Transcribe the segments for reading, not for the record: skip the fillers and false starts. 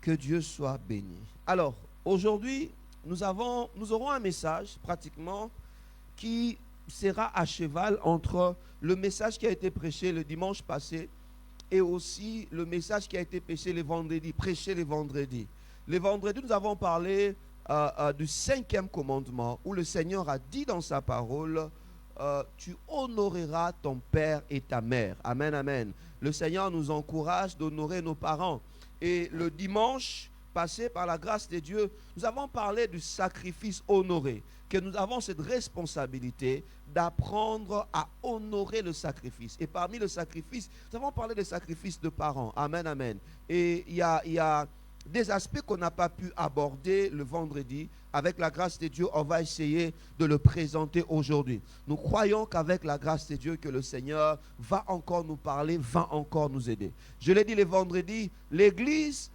Que Dieu soit béni. Alors, aujourd'hui, nous aurons un message pratiquement qui sera à cheval entre le message qui a été prêché le dimanche passé et aussi le message qui a été prêché les vendredis. Les vendredis, nous avons parlé du 5e commandement où le Seigneur a dit dans sa parole, tu honoreras ton père et ta mère. Amen, amen. Le Seigneur nous encourage d'honorer nos parents. Et le dimanche passé, par la grâce de Dieu, nous avons parlé du sacrifice honoré, que nous avons cette responsabilité d'apprendre à honorer le sacrifice. Et parmi le sacrifice, nous avons parlé des sacrifices de parents. Amen, amen. Et il y a des aspects qu'on n'a pas pu aborder le vendredi. Avec la grâce de Dieu, on va essayer de le présenter aujourd'hui. Nous croyons qu'avec la grâce de Dieu, que le Seigneur va encore nous parler, va encore nous aider. Je l'ai dit le vendredi, l'Église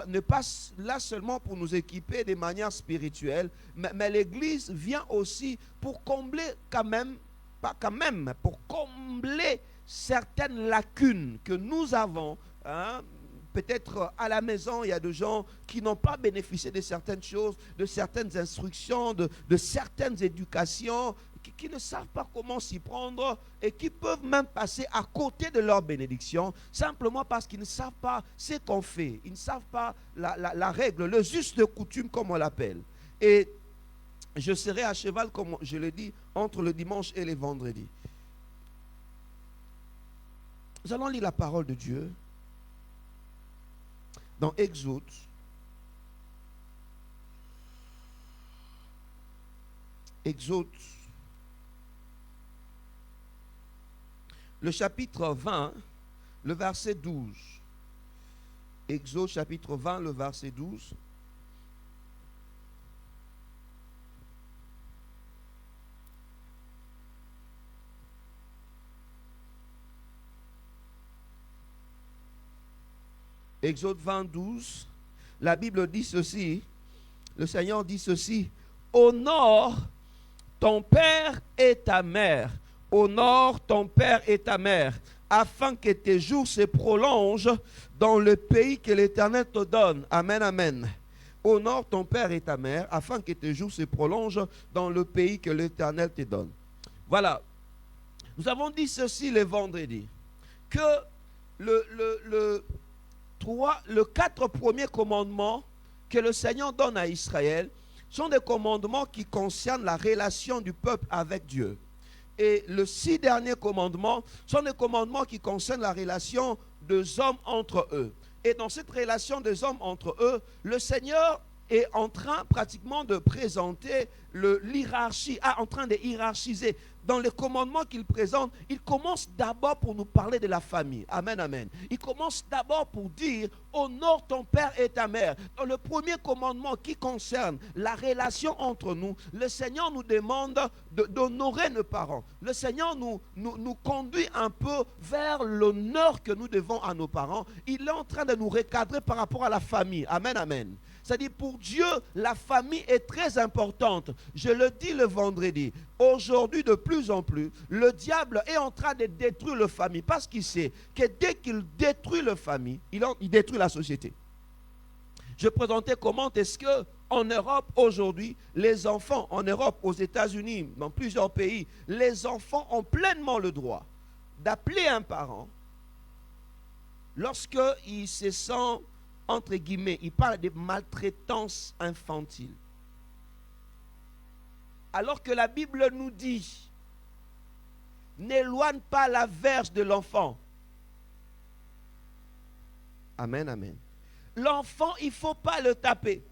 n'est pas là seulement pour nous équiper de manière spirituelle, mais l'Église vient aussi pour combler pour combler certaines lacunes que nous avons. Peut-être à la maison, il y a des gens qui n'ont pas bénéficié de certaines choses, de certaines instructions, de certaines éducations, qui ne savent pas comment s'y prendre et qui peuvent même passer à côté de leur bénédiction, simplement parce qu'ils ne savent pas ce qu'on fait. Ils ne savent pas la règle, le juste de coutume, comme on l'appelle. Et je serai à cheval, comme je l'ai dit, entre le dimanche et les vendredis. Nous allons lire la parole de Dieu dans Exode, le chapitre 20, le verset 12. Exode chapitre 20, le verset 12. Exode 20, 12, la Bible dit ceci, le Seigneur dit ceci, honore ton père et ta mère, honore ton père et ta mère, afin que tes jours se prolongent dans le pays que l'Éternel te donne. Amen, amen. Honore ton père et ta mère, afin que tes jours se prolongent dans le pays que l'Éternel te donne. Voilà. Nous avons dit ceci le vendredi, que les 4 premiers commandements que le Seigneur donne à Israël sont des commandements qui concernent la relation du peuple avec Dieu. Et les 6 derniers commandements sont des commandements qui concernent la relation des hommes entre eux. Et dans cette relation des hommes entre eux, le Seigneur est en train pratiquement de présenter l'hierarchie, en train de hiérarchiser. Dans les commandements qu'il présente, il commence d'abord pour nous parler de la famille. Amen, amen. Il commence d'abord pour dire, honore ton père et ta mère. Dans le premier commandement qui concerne la relation entre nous, le Seigneur nous demande d'honorer nos parents. Le Seigneur nous conduit un peu vers l'honneur que nous devons à nos parents. Il est en train de nous recadrer par rapport à la famille. Amen, amen. C'est-à-dire pour Dieu, la famille est très importante. Je le dis le vendredi. Aujourd'hui, de plus en plus, le diable est en train de détruire la famille parce qu'il sait que dès qu'il détruit la famille, il détruit la société. Je présentais comment est-ce qu'en Europe aujourd'hui, les enfants, en Europe, aux États-Unis, dans plusieurs pays, les enfants ont pleinement le droit d'appeler un parent lorsqu'il se sent, entre guillemets, il parle de maltraitance infantile. Alors que la Bible nous dit, n'éloigne pas la verge de l'enfant. Amen, amen. L'enfant, il ne faut pas le taper.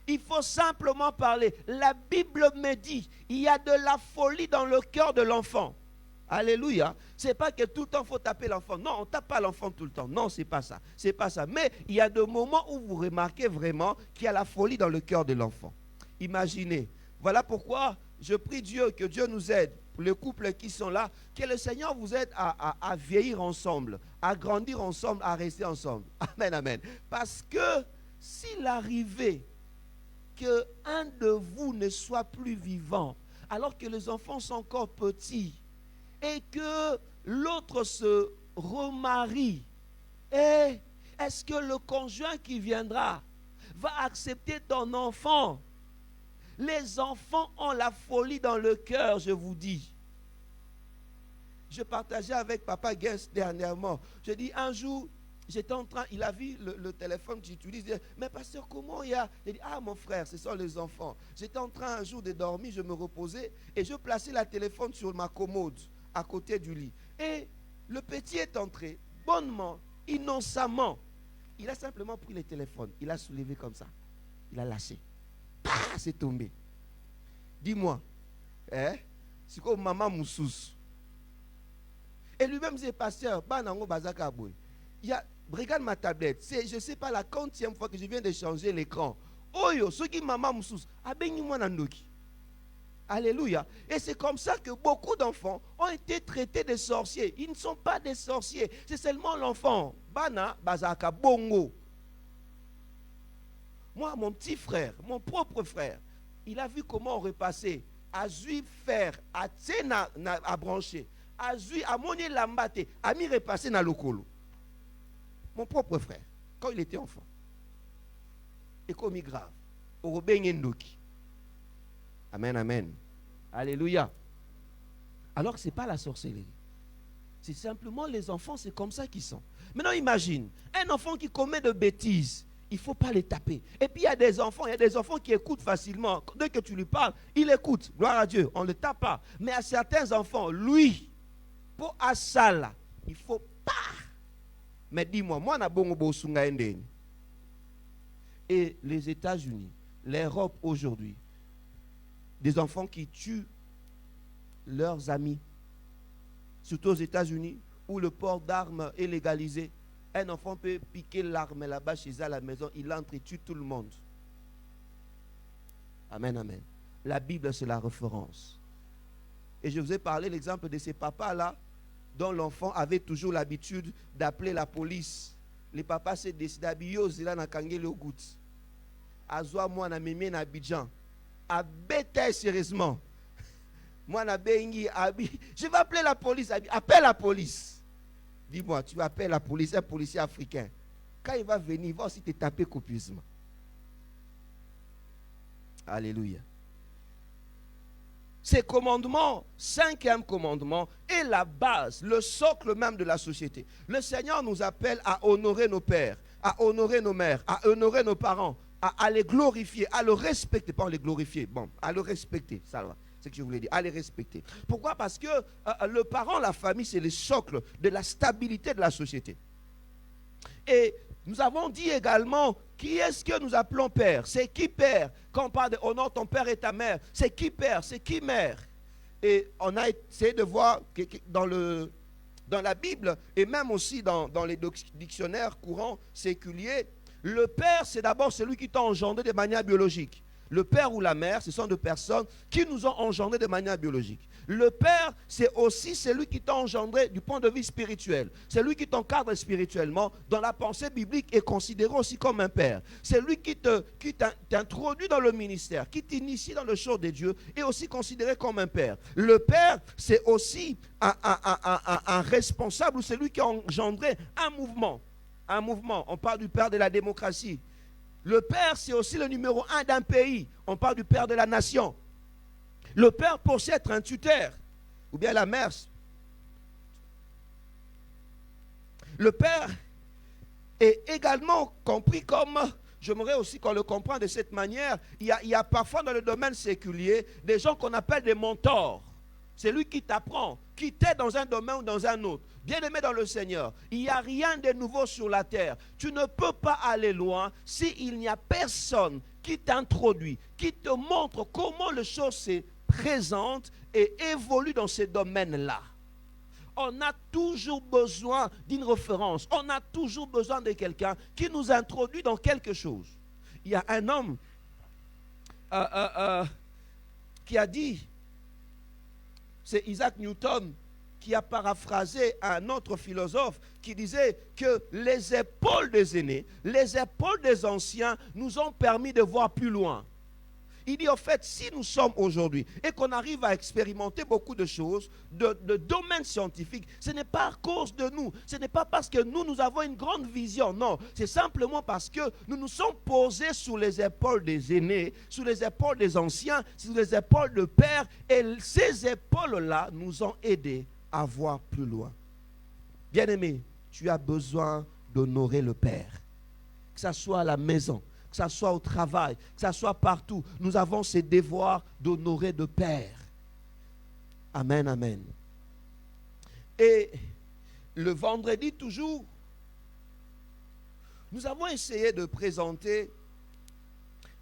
Il faut simplement parler. La Bible me dit, il y a de la folie dans le cœur de l'enfant. Alléluia. Ce n'est pas que tout le temps il faut taper l'enfant. Non, on ne tape pas l'enfant tout le temps. Non, ce n'est pas ça. C'est pas ça. Mais il y a des moments où vous remarquez vraiment qu'il y a la folie dans le cœur de l'enfant. Imaginez. Voilà pourquoi je prie Dieu, que Dieu nous aide, les couples qui sont là, que le Seigneur vous aide à vieillir ensemble, à grandir ensemble, à rester ensemble. Amen, amen. Parce que s'il arrivait qu'un de vous ne soit plus vivant, alors que les enfants sont encore petits, et que l'autre se remarie, et Est-ce que le conjoint qui viendra va accepter ton enfant? Les enfants ont la folie dans le cœur, je vous dis. Je partageais avec Papa Guest dernièrement. Je dis un jour, j'étais en train, il a vu le téléphone que j'utilise. Il dit, mais pasteur, comment il y a? Il dit, ah mon frère, ce sont les enfants. J'étais en train un jour de dormir, je me reposais et je plaçais la téléphone sur ma commode à côté du lit. Et le petit est entré, bonnement, innocemment. Il a simplement pris le téléphone, il a soulevé comme ça. Il a lâché. Pah, c'est tombé. Dis-moi, c'est comme maman Moussous. Et lui-même, c'est pasteur. Regarde ma tablette. C'est, je ne sais pas, la 40e fois que je viens de changer l'écran. Oyo, ce qui maman Moussous. Alléluia. Et c'est comme ça que beaucoup d'enfants ont été traités de sorciers. Ils ne sont pas des sorciers. C'est seulement l'enfant. Bana, bazaka, bongo. Moi, mon petit frère, mon propre frère, il a vu comment on repassait. À Zui faire, à Tsena à brancher. À Zui, à Moni Lambate, à mi repasser dans le colo. Mon propre frère, quand il était enfant. Et comme il grave. Au Robin Ndoki. Amen, amen. Alléluia. Alors que ce n'est pas la sorcellerie. C'est simplement les enfants, c'est comme ça qu'ils sont. Maintenant, imagine, un enfant qui commet de bêtises, il ne faut pas les taper. Et puis il y a des enfants qui écoutent facilement. Dès que tu lui parles, il écoute. Gloire à Dieu, on ne le tape pas. Mais à certains enfants, lui, pour Asala, il ne faut pas. Mais dis-moi, moi, na bongo bosunga endeni. Et les États-Unis, l'Europe aujourd'hui, des enfants qui tuent leurs amis, surtout aux États-Unis, où le port d'armes est légalisé. Un enfant peut piquer l'arme là-bas chez eux à la maison, il entre et tue tout le monde. Amen, amen. La Bible, c'est la référence. Et je vous ai parlé l'exemple de ces papas-là, dont l'enfant avait toujours l'habitude d'appeler la police. Les papas se décident d'habiller aux îles na Kangele au goutte. Azoa moi na mimi na Abidjan. À bêter sérieusement. Moi na bengi abi. Je vais appeler la police. Appelle la police. Dis-moi, tu appelles la police, un policier africain. Quand il va venir, il va aussi te taper copieusement. Alléluia. Ces commandements, 5e commandement, est la base, le socle même de la société. Le Seigneur nous appelle à honorer nos pères, à honorer nos mères, à honorer nos parents, à les glorifier, à le respecter. Pas les glorifier, bon, à le respecter, ça va. C'est ce que je voulais dire, à les respecter. Pourquoi? Parce que le parent, la famille, c'est le socle de la stabilité de la société. Et nous avons dit également, qui est-ce que nous appelons père? C'est qui père? Quand on parle de honore ton père et ta mère, c'est qui père? C'est qui mère? Et on a essayé de voir que dans la Bible, et même aussi dans les dictionnaires courants séculiers, le père, c'est d'abord celui qui t'a engendré de manière biologique. Le père ou la mère, ce sont deux personnes qui nous ont engendrés de manière biologique. Le père, c'est aussi celui qui t'a engendré du point de vue spirituel. C'est lui qui t'encadre spirituellement. Dans la pensée biblique, est considéré aussi comme un père. C'est lui qui t'introduit dans le ministère, qui t'initie dans le chose de Dieu, est aussi considéré comme un père. Le père, c'est aussi un responsable, ou celui qui a engendré un mouvement. Un mouvement. On parle du père de la démocratie. Le père, c'est aussi le numéro 1 d'un pays. On parle du père de la nation. Le père peut aussi être un tuteur, ou bien la mère. Le père est également compris comme, j'aimerais aussi qu'on le comprenne de cette manière, il y a parfois dans le domaine séculier des gens qu'on appelle des mentors. C'est lui qui t'apprend, qui t'aide dans un domaine ou dans un autre. Bien-aimé dans le Seigneur, il n'y a rien de nouveau sur la terre. Tu ne peux pas aller loin s'il n'y a personne qui t'introduit, qui te montre comment les choses se présentent et évoluent dans ces domaines-là. On a toujours besoin d'une référence. On a toujours besoin de quelqu'un qui nous introduit dans quelque chose. Il y a un homme qui a dit, c'est Isaac Newton, qui a paraphrasé un autre philosophe qui disait que les épaules des aînés, les épaules des anciens nous ont permis de voir plus loin. Il dit en fait, si nous sommes aujourd'hui et qu'on arrive à expérimenter beaucoup de choses, de domaines scientifiques, ce n'est pas à cause de nous, ce n'est pas parce que nous avons une grande vision, non, c'est simplement parce que nous nous sommes posés sous les épaules des aînés, sous les épaules des anciens, sous les épaules de pères, et ces épaules-là nous ont aidés à voir plus loin. Bien-aimé, tu as besoin d'honorer le Père, que ce soit à la maison, que ce soit au travail, que ce soit partout. Nous avons ce devoir d'honorer le Père. Amen, amen. Et le vendredi toujours, nous avons essayé de présenter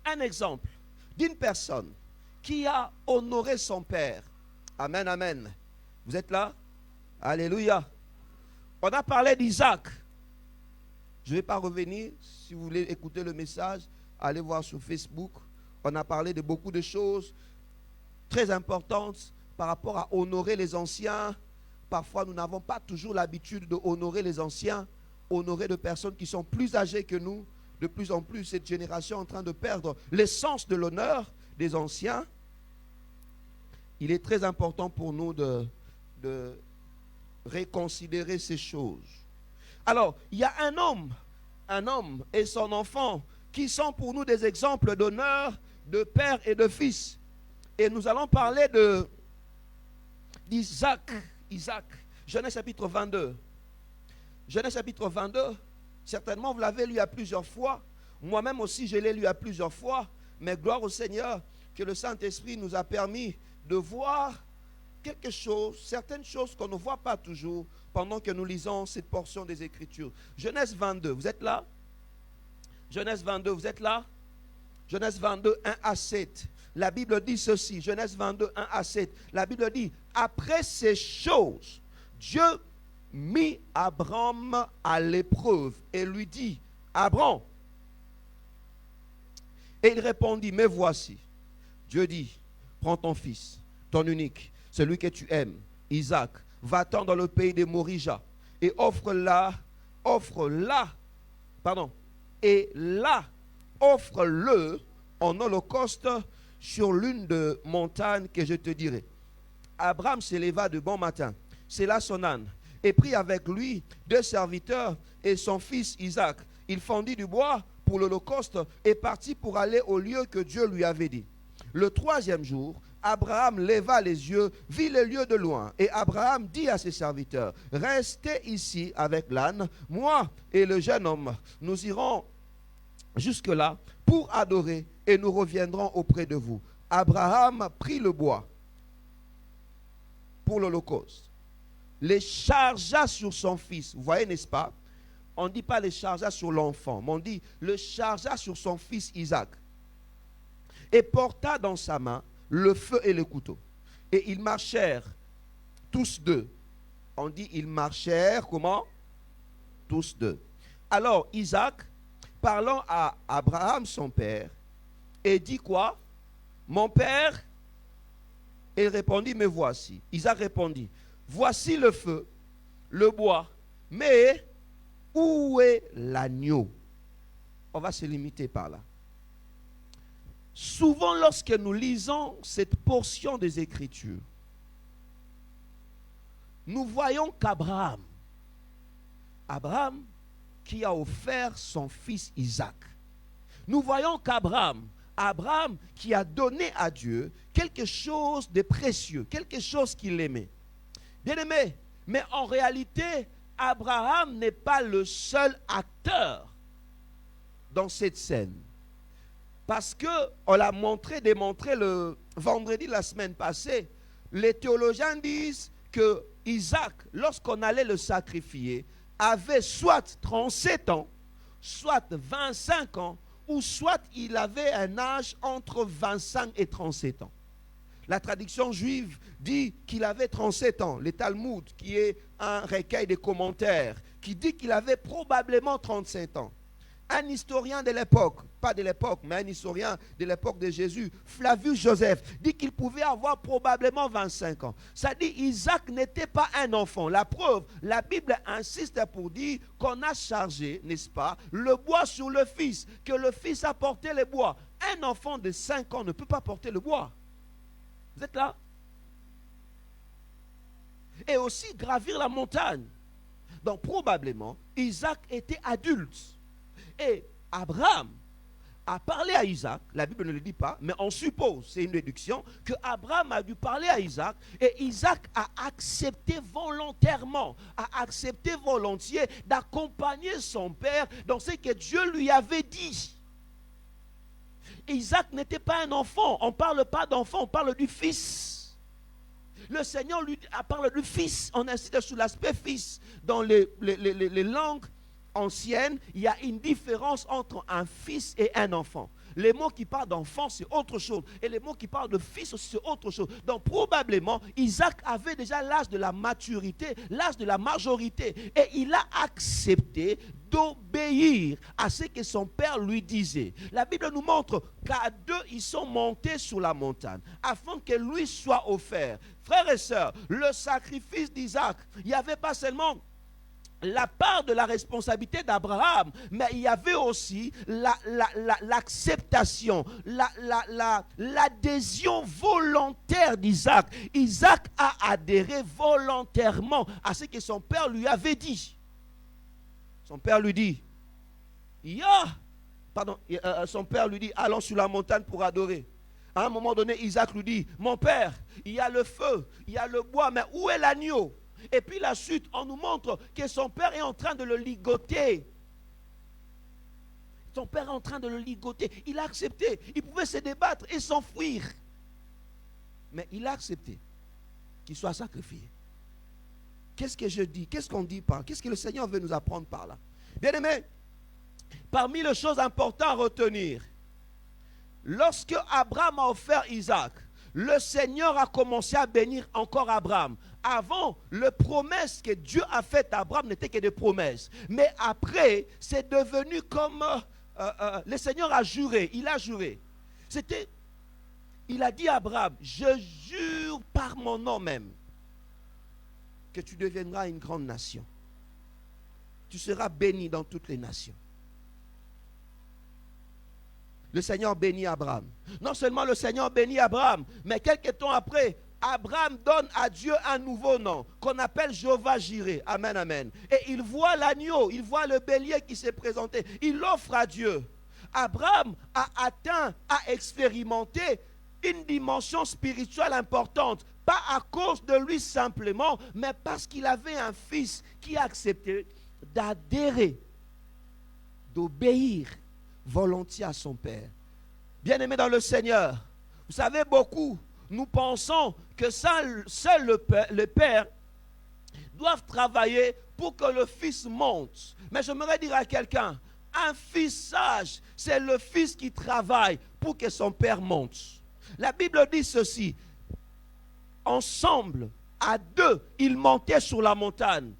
un exemple d'une personne qui a honoré son Père. Amen, amen. Vous êtes là? Alléluia. On a parlé d'Isaac. Je ne vais pas revenir. Si vous voulez écouter le message, allez voir sur Facebook. On a parlé de beaucoup de choses très importantes par rapport à honorer les anciens. Parfois, nous n'avons pas toujours l'habitude d'honorer les anciens, honorer de personnes qui sont plus âgées que nous. De plus en plus, cette génération est en train de perdre l'essence de l'honneur des anciens. Il est très important pour nous de réconsidérer ces choses. Alors, il y a un homme et son enfant qui sont pour nous des exemples d'honneur, de père et de fils. Et nous allons parler d'Isaac. Genèse chapitre 22. Genèse chapitre 22, certainement vous l'avez lu à plusieurs fois. Moi-même aussi, je l'ai lu à plusieurs fois. Mais gloire au Seigneur que le Saint-Esprit nous a permis de voir quelque chose, certaines choses qu'on ne voit pas toujours pendant que nous lisons cette portion des Écritures. Genèse 22, vous êtes là? Genèse 22, vous êtes là? Genèse 22, 1 à 7. La Bible dit ceci, Genèse 22, 1 à 7. La Bible dit, après ces choses, Dieu mit Abraham à l'épreuve et lui dit, Abraham. Et il répondit, me voici. Dieu dit, prends ton fils, ton unique, celui que tu aimes, Isaac, va-t'en dans le pays de Morija et offre-le en holocauste sur l'une des montagnes que je te dirai. Abraham s'éleva de bon matin, sella son âne et prit avec lui 2 serviteurs et son fils Isaac. Il fendit du bois pour l'holocauste et partit pour aller au lieu que Dieu lui avait dit. Le 3e jour, Abraham leva les yeux, vit le lieu de loin. Et Abraham dit à ses serviteurs, restez ici avec l'âne, moi et le jeune homme, nous irons jusque-là pour adorer et nous reviendrons auprès de vous. Abraham prit le bois pour l'holocauste, les chargea sur son fils. Vous voyez, n'est-ce pas? On ne dit pas les chargea sur l'enfant, mais on dit le chargea sur son fils Isaac. Et porta dans sa main le feu et le couteau. Et ils marchèrent tous deux. On dit ils marchèrent comment? Tous deux. Alors Isaac, parlant à Abraham son père, et dit quoi? Mon père? Et il répondit, me voici. Isaac répondit, voici le feu, le bois, mais où est l'agneau? On va se limiter par là. Souvent, lorsque nous lisons cette portion des Écritures, nous voyons qu'Abraham, qui a offert son fils Isaac, nous voyons qu'Abraham qui a donné à Dieu quelque chose de précieux, quelque chose qu'il aimait. Bien aimé, mais en réalité, Abraham n'est pas le seul acteur dans cette scène. Parce qu'on l'a démontré le vendredi la semaine passée, les théologiens disent que Isaac, lorsqu'on allait le sacrifier, avait soit 37 ans, soit 25 ans, ou soit il avait un âge entre 25 et 37 ans. La traduction juive dit qu'il avait 37 ans. Le Talmud, qui est un recueil de commentaires, qui dit qu'il avait probablement 37 ans. Un historien de l'époque, pas de l'époque, mais un historien de l'époque de Jésus, Flavius Joseph, dit qu'il pouvait avoir probablement 25 ans. Ça dit Isaac n'était pas un enfant. La preuve, la Bible insiste pour dire qu'on a chargé, n'est-ce pas, le bois sur le fils, que le fils a porté le bois. Un enfant de 5 ans ne peut pas porter le bois. Vous êtes là? Et aussi gravir la montagne. Donc probablement, Isaac était adulte. Et Abraham a parlé à Isaac, la Bible ne le dit pas, mais on suppose, c'est une déduction, que Abraham a dû parler à Isaac, et Isaac a accepté volontairement, a accepté volontiers d'accompagner son père dans ce que Dieu lui avait dit. Isaac n'était pas un enfant, on ne parle pas d'enfant, on parle du fils. Le Seigneur lui parle du fils, on insiste sur l'aspect fils. Dans les langues anciennes, il y a une différence entre un fils et un enfant. Les mots qui parlent d'enfant, c'est autre chose. Et les mots qui parlent de fils aussi, c'est autre chose. Donc probablement, Isaac avait déjà l'âge de la maturité, l'âge de la majorité. Et il a accepté d'obéir à ce que son père lui disait. La Bible nous montre qu'à deux, ils sont montés sur la montagne afin que lui soit offert. Frères et sœurs, le sacrifice d'Isaac, il n'y avait pas seulement la part de la responsabilité d'Abraham, mais il y avait aussi l'acceptation, l'adhésion volontaire d'Isaac. Isaac a adhéré volontairement à ce que son père lui avait dit. Son père lui dit, son père lui dit, allons sur la montagne pour adorer. À un moment donné, Isaac lui dit, mon père, il y a le feu, il y a le bois, mais où est l'agneau? Et puis la suite, on nous montre que son père est en train de le ligoter. Son père est en train de le ligoter. Il a accepté. Il pouvait se débattre et s'enfuir. Mais il a accepté qu'il soit sacrifié. Qu'est-ce que je dis? Qu'est-ce qu'on dit par là? Qu'est-ce que le Seigneur veut nous apprendre par là? Bien-aimés, parmi les choses importantes à retenir, lorsque Abraham a offert Isaac, le Seigneur a commencé à bénir encore Abraham. Avant, les promesses que Dieu a faites à Abraham n'étaient que des promesses. Mais après, c'est devenu comme le Seigneur a juré. Il a juré. Il a dit à Abraham, je jure par mon nom même que tu deviendras une grande nation. Tu seras béni dans toutes les nations. Le Seigneur bénit Abraham. Non seulement le Seigneur bénit Abraham, mais quelques temps après, Abraham donne à Dieu un nouveau nom qu'on appelle Jéhovah Jireh. Amen, amen. Et il voit l'agneau, il voit le bélier qui s'est présenté. Il l'offre à Dieu. Abraham a atteint, a expérimenté une dimension spirituelle importante. Pas à cause de lui simplement, mais parce qu'il avait un fils qui a accepté d'adhérer, d'obéir volontiers à son père. Bien-aimé dans le Seigneur, vous savez, beaucoup, nous pensons que seul le père doivent travailler pour que le fils monte. Mais j'aimerais dire à quelqu'un, un fils sage, c'est le fils qui travaille pour que son père monte. La Bible dit ceci, ensemble, à deux, ils montaient sur la montagne.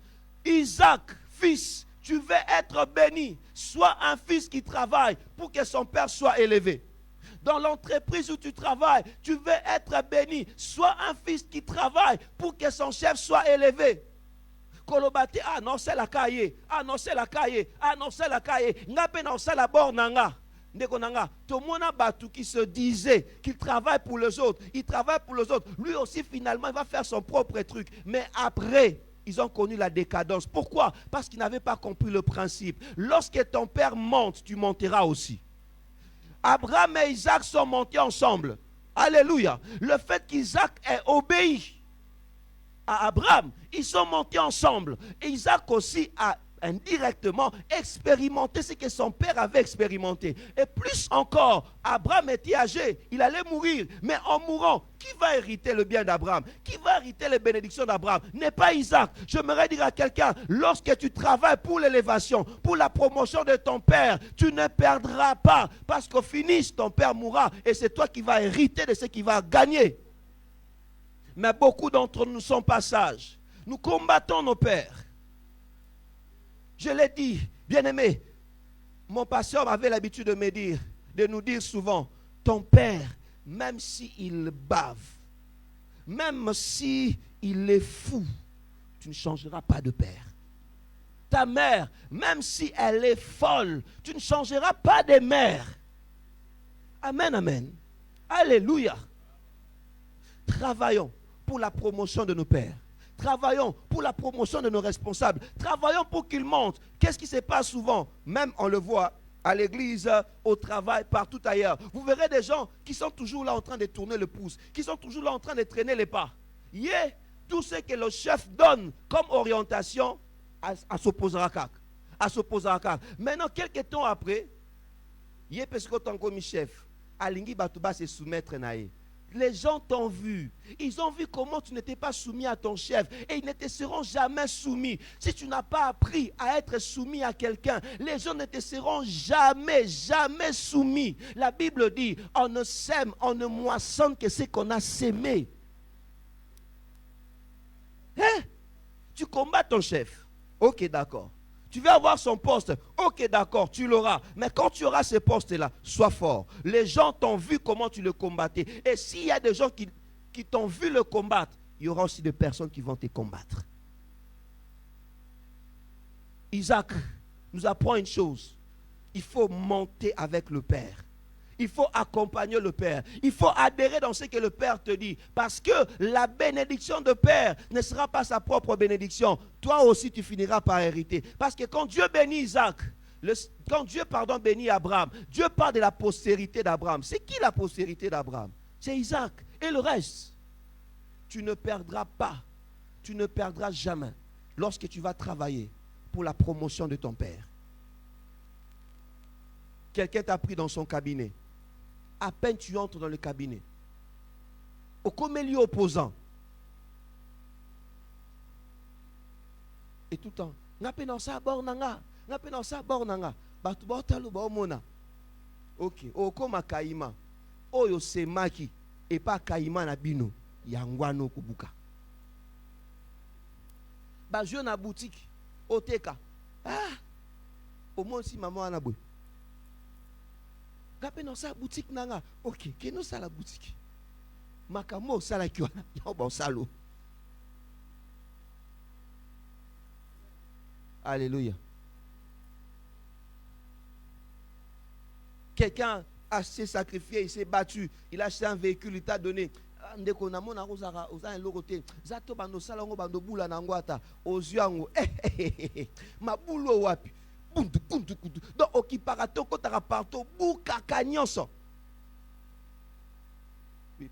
Isaac, fils, tu veux être béni, sois un fils qui travaille pour que son père soit élevé. Dans l'entreprise où tu travailles, tu veux être béni, sois un fils qui travaille pour que son chef soit élevé. Kolobate, ah non c'est la cahier, ah non c'est la cahier, ah non c'est la cahier, ngape non c'est la bornanga. Ndekonanga, Tomona Batu qui se disait qu'il travaille pour les autres, il travaille pour les autres. Lui aussi finalement il va faire son propre truc. Mais après, ils ont connu la décadence. Pourquoi? Parce qu'ils n'avaient pas compris le principe. Lorsque ton père monte, tu monteras aussi. Abraham et Isaac sont montés ensemble. Alléluia. Le fait qu'Isaac ait obéi à Abraham, ils sont montés ensemble. Et Isaac aussi a indirectement expérimenté ce que son père avait expérimenté. Et plus encore, Abraham était âgé, il allait mourir. Mais en mourant, qui va hériter le bien d'Abraham? Qui va hériter les bénédictions d'Abraham? N'est pas Isaac. J'aimerais dire à quelqu'un, lorsque tu travailles pour l'élévation, pour la promotion de ton père, tu ne perdras pas. Parce qu'au finish, ton père mourra et c'est toi qui vas hériter de ce qu'il va gagner. Mais beaucoup d'entre nous sont pas sages. Nous combattons nos pères. Je l'ai dit, bien-aimé, mon pasteur avait l'habitude de nous dire souvent, ton père, même s'il bave, même s'il est fou, tu ne changeras pas de père. Ta mère, même si elle est folle, tu ne changeras pas de mère. Amen, amen. Alléluia. Travaillons pour la promotion de nos pères. Travaillons pour la promotion de nos responsables. Travaillons pour qu'ils montent. Qu'est-ce qui se passe souvent? Même on le voit à l'église, au travail, partout ailleurs. Vous verrez des gens qui sont toujours là en train de tourner le pouce, qui sont toujours là en train de traîner les pas. Tout ce que le chef donne comme orientation à s'opposera à s'opposera. Maintenant, quelques temps après, parce que tant que chef, Alingi Batouba se soumettre naïe. Les gens t'ont vu. Ils ont vu comment tu n'étais pas soumis à ton chef. Et ils ne te seront jamais soumis. Si tu n'as pas appris à être soumis à quelqu'un, les gens ne te seront jamais soumis. La Bible dit, on ne sème, on ne moissonne que ce qu'on a sémé. Hein? Tu combats ton chef. Ok, d'accord. Tu veux avoir son poste. Ok, d'accord, tu l'auras. Mais quand tu auras ce poste-là, sois fort. Les gens t'ont vu comment tu le combattais. Et s'il y a des gens qui t'ont vu le combattre, il y aura aussi des personnes qui vont te combattre. Isaac nous apprend une chose. Il faut monter avec le Père. Il faut accompagner le Père. Il faut adhérer dans ce que le Père te dit. Parce que la bénédiction de Père ne sera pas sa propre bénédiction. Toi aussi, tu finiras par hériter. Parce que quand Dieu bénit Isaac, quand Dieu bénit Abraham, Dieu parle de la postérité d'Abraham. C'est qui la postérité d'Abraham? C'est Isaac. Et le reste, tu ne perdras pas. Tu ne perdras jamais lorsque tu vas travailler pour la promotion de ton Père. Quelqu'un t'a pris dans son cabinet. À peine tu entres dans le cabinet, au comélie opposant, et tout le temps, ngape dans sa bornanga, ngape dans sa bornanga, batu baotalo baomona. Ok, okoma kaima, oyo semaki, et pas kaima na bino, yangwano kubuka. Ba je na boutique, oteka, au moins si maman a boué. Quand on sa boutique nanga, ok, que nous ça la boutique. Makamo ça la kiwana, bon salo. Alléluia. Quelqu'un a s'est sacrifié, il s'est battu, il a acheté un véhicule, il t'a donné. Ndeko na mona kozaka oza lokote zato bando sala ngo bando bula na ngwata oziango mabulo wapi. Donc, au kiparato, quand tu as partout, boukaka nyonso.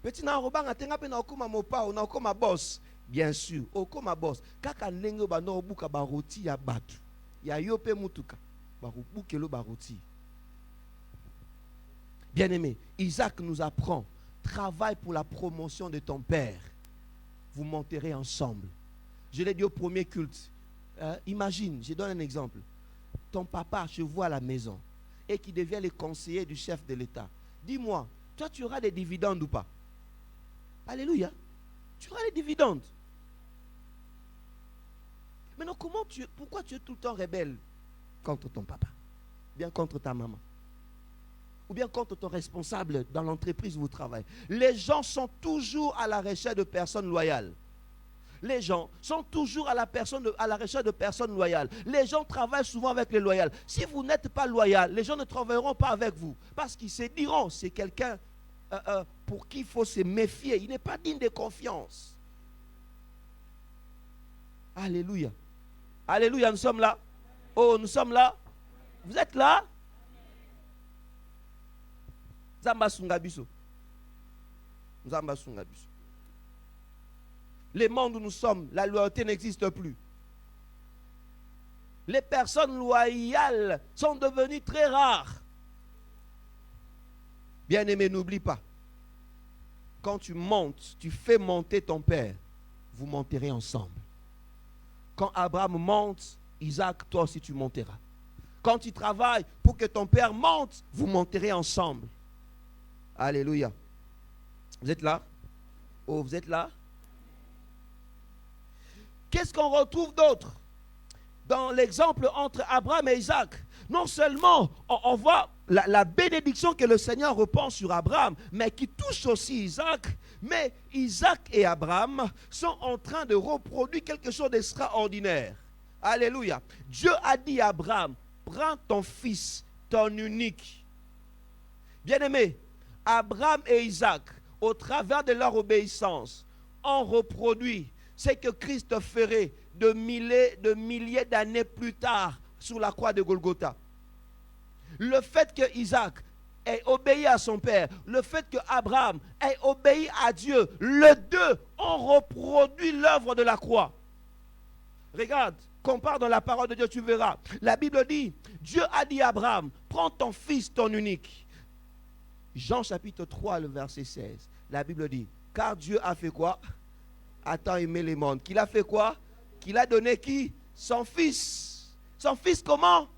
Petit na roba nga tenga pe na okoma mopa na okoma boss. Bien sûr, okoma boss. Kaka ndenge ba no buka ba roti ya batu. Ya yope mutuka. Ba bukelo ba roti. Bien-aimé, Isaac nous apprend, travaille pour la promotion de ton père. Vous monterez ensemble. Je l'ai dit au premier culte. Imagine, je donne un exemple. Ton papa se voit à la maison et qui devient le conseiller du chef de l'État. Dis-moi, toi tu auras des dividendes ou pas? Alléluia. Tu auras des dividendes. Maintenant, pourquoi tu es tout le temps rebelle contre ton papa? Bien contre ta maman? Ou bien contre ton responsable dans l'entreprise où vous travaillez? Les gens sont toujours à la recherche de personnes loyales. Les gens sont toujours à la recherche de personnes loyales. Les gens travaillent souvent avec les loyales. Si vous n'êtes pas loyal, les gens ne travailleront pas avec vous. Parce qu'ils se diront, c'est quelqu'un pour qui il faut se méfier. Il n'est pas digne de confiance. Alléluia. Alléluia, nous sommes là. Oh, nous sommes là. Vous êtes là? Zamba Sungabiso. Zamba Sungabiso. Le monde où nous sommes, la loyauté n'existe plus. Les personnes loyales sont devenues très rares. Bien-aimé, n'oublie pas. Quand tu montes, tu fais monter ton père, vous monterez ensemble. Quand Abraham monte, Isaac, toi aussi tu monteras. Quand tu travailles pour que ton père monte, vous monterez ensemble. Alléluia. Vous êtes là? Oh, vous êtes là? Qu'est-ce qu'on retrouve d'autre dans l'exemple entre Abraham et Isaac? Non seulement on voit la bénédiction que le Seigneur répand sur Abraham, mais qui touche aussi Isaac. Mais Isaac et Abraham sont en train de reproduire quelque chose d'extraordinaire. Alléluia. Dieu a dit à Abraham, prends ton fils, ton unique. Bien-aimé, Abraham et Isaac, au travers de leur obéissance, ont reproduit ce que Christ ferait de milliers d'années plus tard sur la croix de Golgotha. Le fait que Isaac ait obéi à son père, le fait que Abraham ait obéi à Dieu, les deux ont reproduit l'œuvre de la croix. Regarde, compare dans la parole de Dieu, tu verras. La Bible dit, Dieu a dit à Abraham, prends ton fils, ton unique. Jean chapitre 3, le verset 16. La Bible dit, car Dieu a fait quoi? A tant aimé les mondes. Qu'il a fait quoi? Qu'il a donné qui? Son fils. Son fils comment?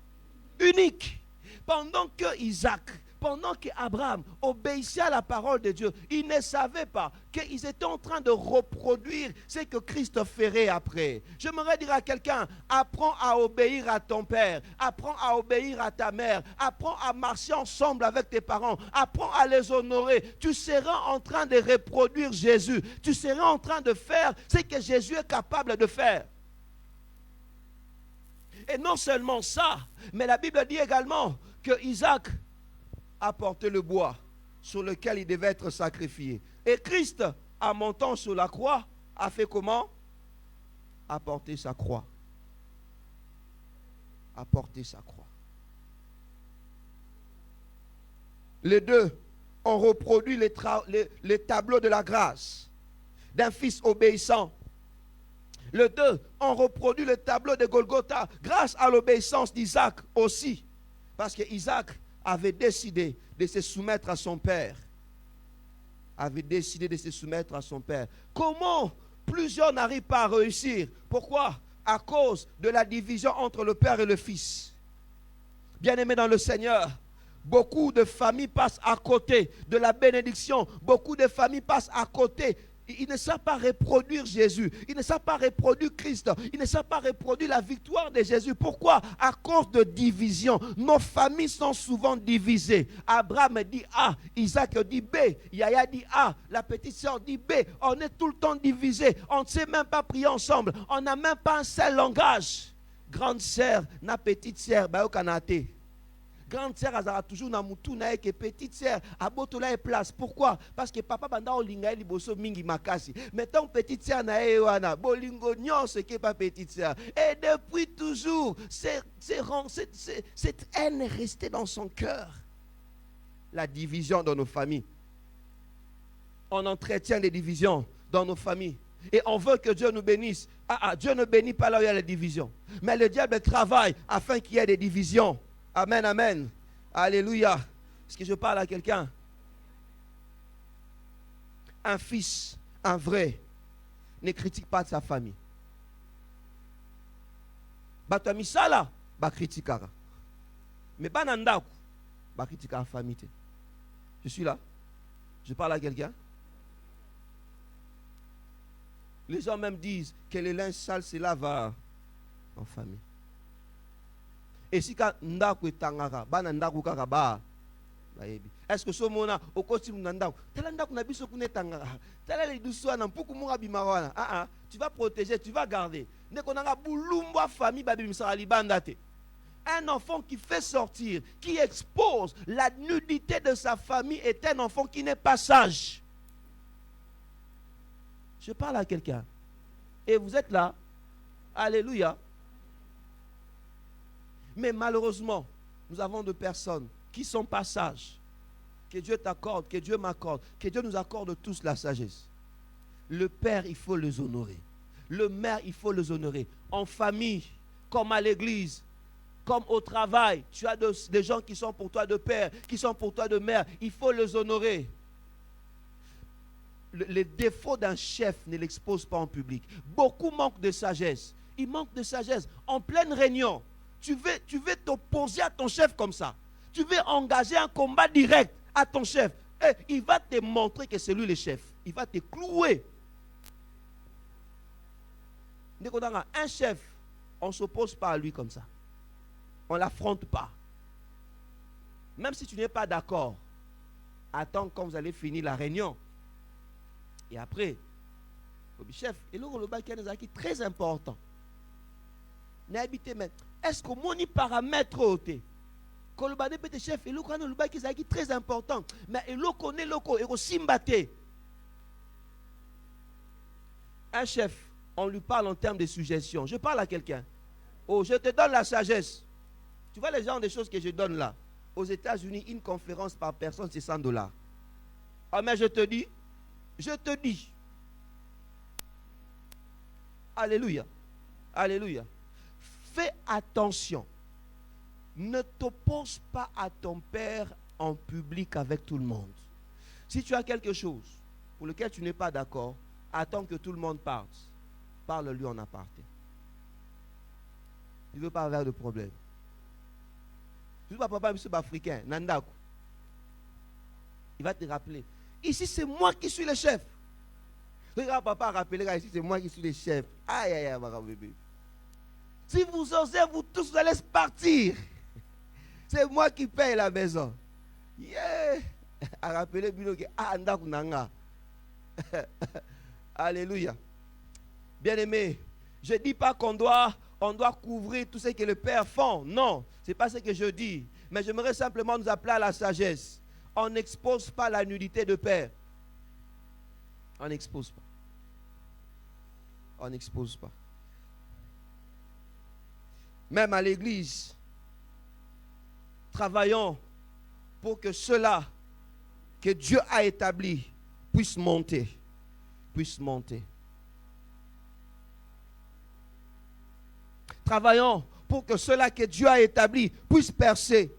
Unique. Pendant que Isaac, pendant qu'Abraham obéissait à la parole de Dieu, il ne savait pas qu'ils étaient en train de reproduire ce que Christ ferait après. J'aimerais dire à quelqu'un, apprends à obéir à ton père, apprends à obéir à ta mère, apprends à marcher ensemble avec tes parents, apprends à les honorer. Tu seras en train de reproduire Jésus, tu seras en train de faire ce que Jésus est capable de faire. Et non seulement ça, mais la Bible dit également que Isaac a porté le bois sur lequel il devait être sacrifié. Et Christ, en montant sur la croix, a fait comment? A porté sa croix. A porté sa croix. Les deux ont reproduit les tableaux de la grâce d'un fils obéissant. Les deux ont reproduit le tableau de Golgotha grâce à l'obéissance d'Isaac aussi. Parce que Isaac avait décidé de se soumettre à son père. Avait décidé de se soumettre à son père. Comment plusieurs n'arrivent pas à réussir? Pourquoi? À cause de la division entre le père et le fils. Bien-aimés dans le Seigneur, beaucoup de familles passent à côté de la bénédiction. Beaucoup de familles passent à côté. Ils ne savent pas reproduire Jésus. Ils ne savent pas reproduire Christ. Ils ne savent pas reproduire la victoire de Jésus. Pourquoi? À cause de division. Nos familles sont souvent divisées. Abraham dit A, Isaac dit B, Yaya dit A, la petite sœur dit B. On est tout le temps divisés. On ne sait même pas prier ensemble. On n'a même pas un seul langage. Grande sœur, na petite sœur, bayo kanate. Grande sœur azara toujours na mutu na que petite sœur abotola e place. Pourquoi? Parce que papa banda olinga liboso mingi makasi. Mettons petite sœur na e wana bolingo nyonso ke pas petite sœur. Et depuis toujours cette haine est restée dans son cœur. La division dans nos familles. On entretient les divisions dans nos familles. Et on veut que Dieu nous bénisse. Dieu ne bénit pas là où il y a les divisions. Mais le diable travaille afin qu'il y ait des divisions. Amen, amen. Alléluia. Est-ce que je parle à quelqu'un? Un fils, un vrai, ne critique pas de sa famille. Batamisala, ba critikara. Mais banandaku, ba critika la famille. Je suis là. Je parle à quelqu'un. Les gens même disent que les linges sales se lavent en famille. Et si ndaku etangaka bana ndaku kaka ba bayebi est-ce que so mona okoti ndaku tala ndaku na biso kuna etangaka tala le duso na mpuku munga bimawana tu vas protéger, tu vas garder ndeko nanga bulumba famille babimisa libanda te. Un enfant qui fait sortir, qui expose la nudité de sa famille est un enfant qui n'est pas sage. Je parle à quelqu'un et vous êtes là. Alléluia. Mais malheureusement, nous avons des personnes qui sont pas sages. Que Dieu t'accorde, que Dieu m'accorde, que Dieu nous accorde tous la sagesse. Le père, il faut les honorer. Le mère, il faut les honorer. En famille, comme à l'église, comme au travail, tu as des gens qui sont pour toi de père, qui sont pour toi de mère. Il faut les honorer. Les défauts d'un chef ne l'exposent pas en public. Beaucoup manquent de sagesse. Ils manquent de sagesse. En pleine réunion, tu veux t'opposer à ton chef comme ça. Tu veux engager un combat direct à ton chef. Et il va te montrer que c'est lui le chef. Il va te clouer. Un chef, on ne s'oppose pas à lui comme ça. On ne l'affronte pas. Même si tu n'es pas d'accord, attends quand vous allez finir la réunion. Et après, le chef, et le qui est très important. Est-ce que mon paramètre ôté? Kolobane peut être chef, et le connaît le qui est très important. Mais il connaît le co, et aussi mbaté. Un chef, on lui parle en termes de suggestions. Je parle à quelqu'un. Oh, je te donne la sagesse. Tu vois les genres de choses que je donne là. Aux États-Unis, une conférence par personne, c'est $100. Ah, mais je te dis. Alléluia. Alléluia. Fais attention. Ne t'oppose pas à ton père en public avec tout le monde. Si tu as quelque chose pour lequel tu n'es pas d'accord, attends que tout le monde parte. Parle-lui en aparté. Tu ne veux pas avoir de problème. Tu ne veux pas papa, monsieur africain, Nandaku. Il va te rappeler. Ici, c'est moi qui suis le chef. Regarde, papa, rappelez, ici, c'est moi qui suis le chef. Aïe, aïe, aïe, bébé. Si vous osez, vous tous, vous allez partir. C'est moi qui paye la maison. Yeah. A rappeler, Andaku Nanga. Alléluia. Bien-aimé, je ne dis pas qu'on doit couvrir tout ce que le Père fait. Non, ce n'est pas ce que je dis. Mais j'aimerais simplement nous appeler à la sagesse. On n'expose pas la nudité de Père. On n'expose pas. On n'expose pas. Même à l'église, travaillons pour que ceux-là que Dieu a établis puissent monter. Puissent monter. Travaillons pour que ceux-là que Dieu a établis puissent percer.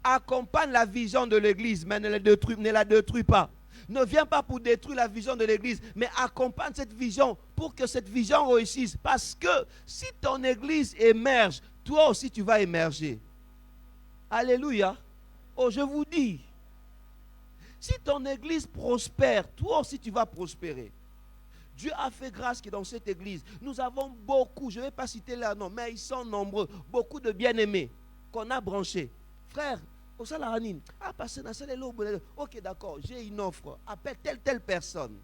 Accompagne la vision de l'église, mais ne la détruis pas. Ne viens pas pour détruire la vision de l'église, mais accompagne cette vision pour que cette vision réussisse. Parce que si ton église émerge, toi aussi tu vas émerger. Alléluia. Oh, je vous dis, si ton église prospère, toi aussi tu vas prospérer. Dieu a fait grâce que dans cette église, nous avons beaucoup, je ne vais pas citer leurs noms, mais ils sont nombreux, beaucoup de bien-aimés qu'on a branchés. Frère, au salaranine, passer dans cette église, ok, d'accord, j'ai une offre, appelle telle personne.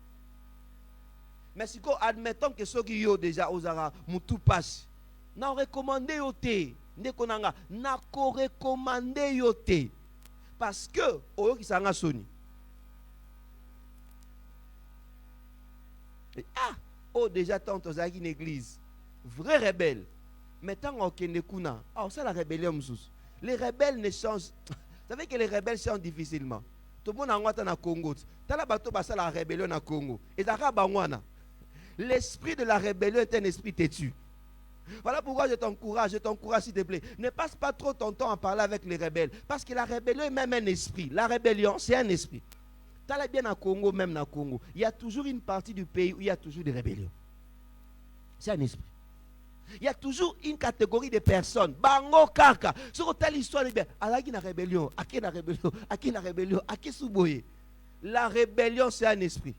Mais si admettons que ceux qui ont déjà osara, tout passe, n'a recommandé yote, n'a recommandé yote, parce que, oyo qui s'en a sonné. Déjà tant aux une église vrai rebelle mais tant qu'on ne kuna ça la rébellion les rebelles ne changent. Vous savez que les rebelles changent difficilement. Tout le monde en na Congo tala bato basa la rébellion na Congo et l'esprit de la rébellion est un esprit têtu. Voilà pourquoi je t'encourage s'il te plaît, ne passe pas trop ton temps à parler avec les rebelles, parce que la rébellion est même un esprit. La rébellion c'est un esprit. T'as bien à Congo, même à Congo, il y a toujours une partie du pays où il y a toujours des rébellions. C'est un esprit. Il y a toujours une catégorie de personnes. Bango kaka. Sur telle histoire, à qui na rébellion, à qui na rébellion, à qui na rébellion, à qui souboye. La rébellion, c'est un esprit.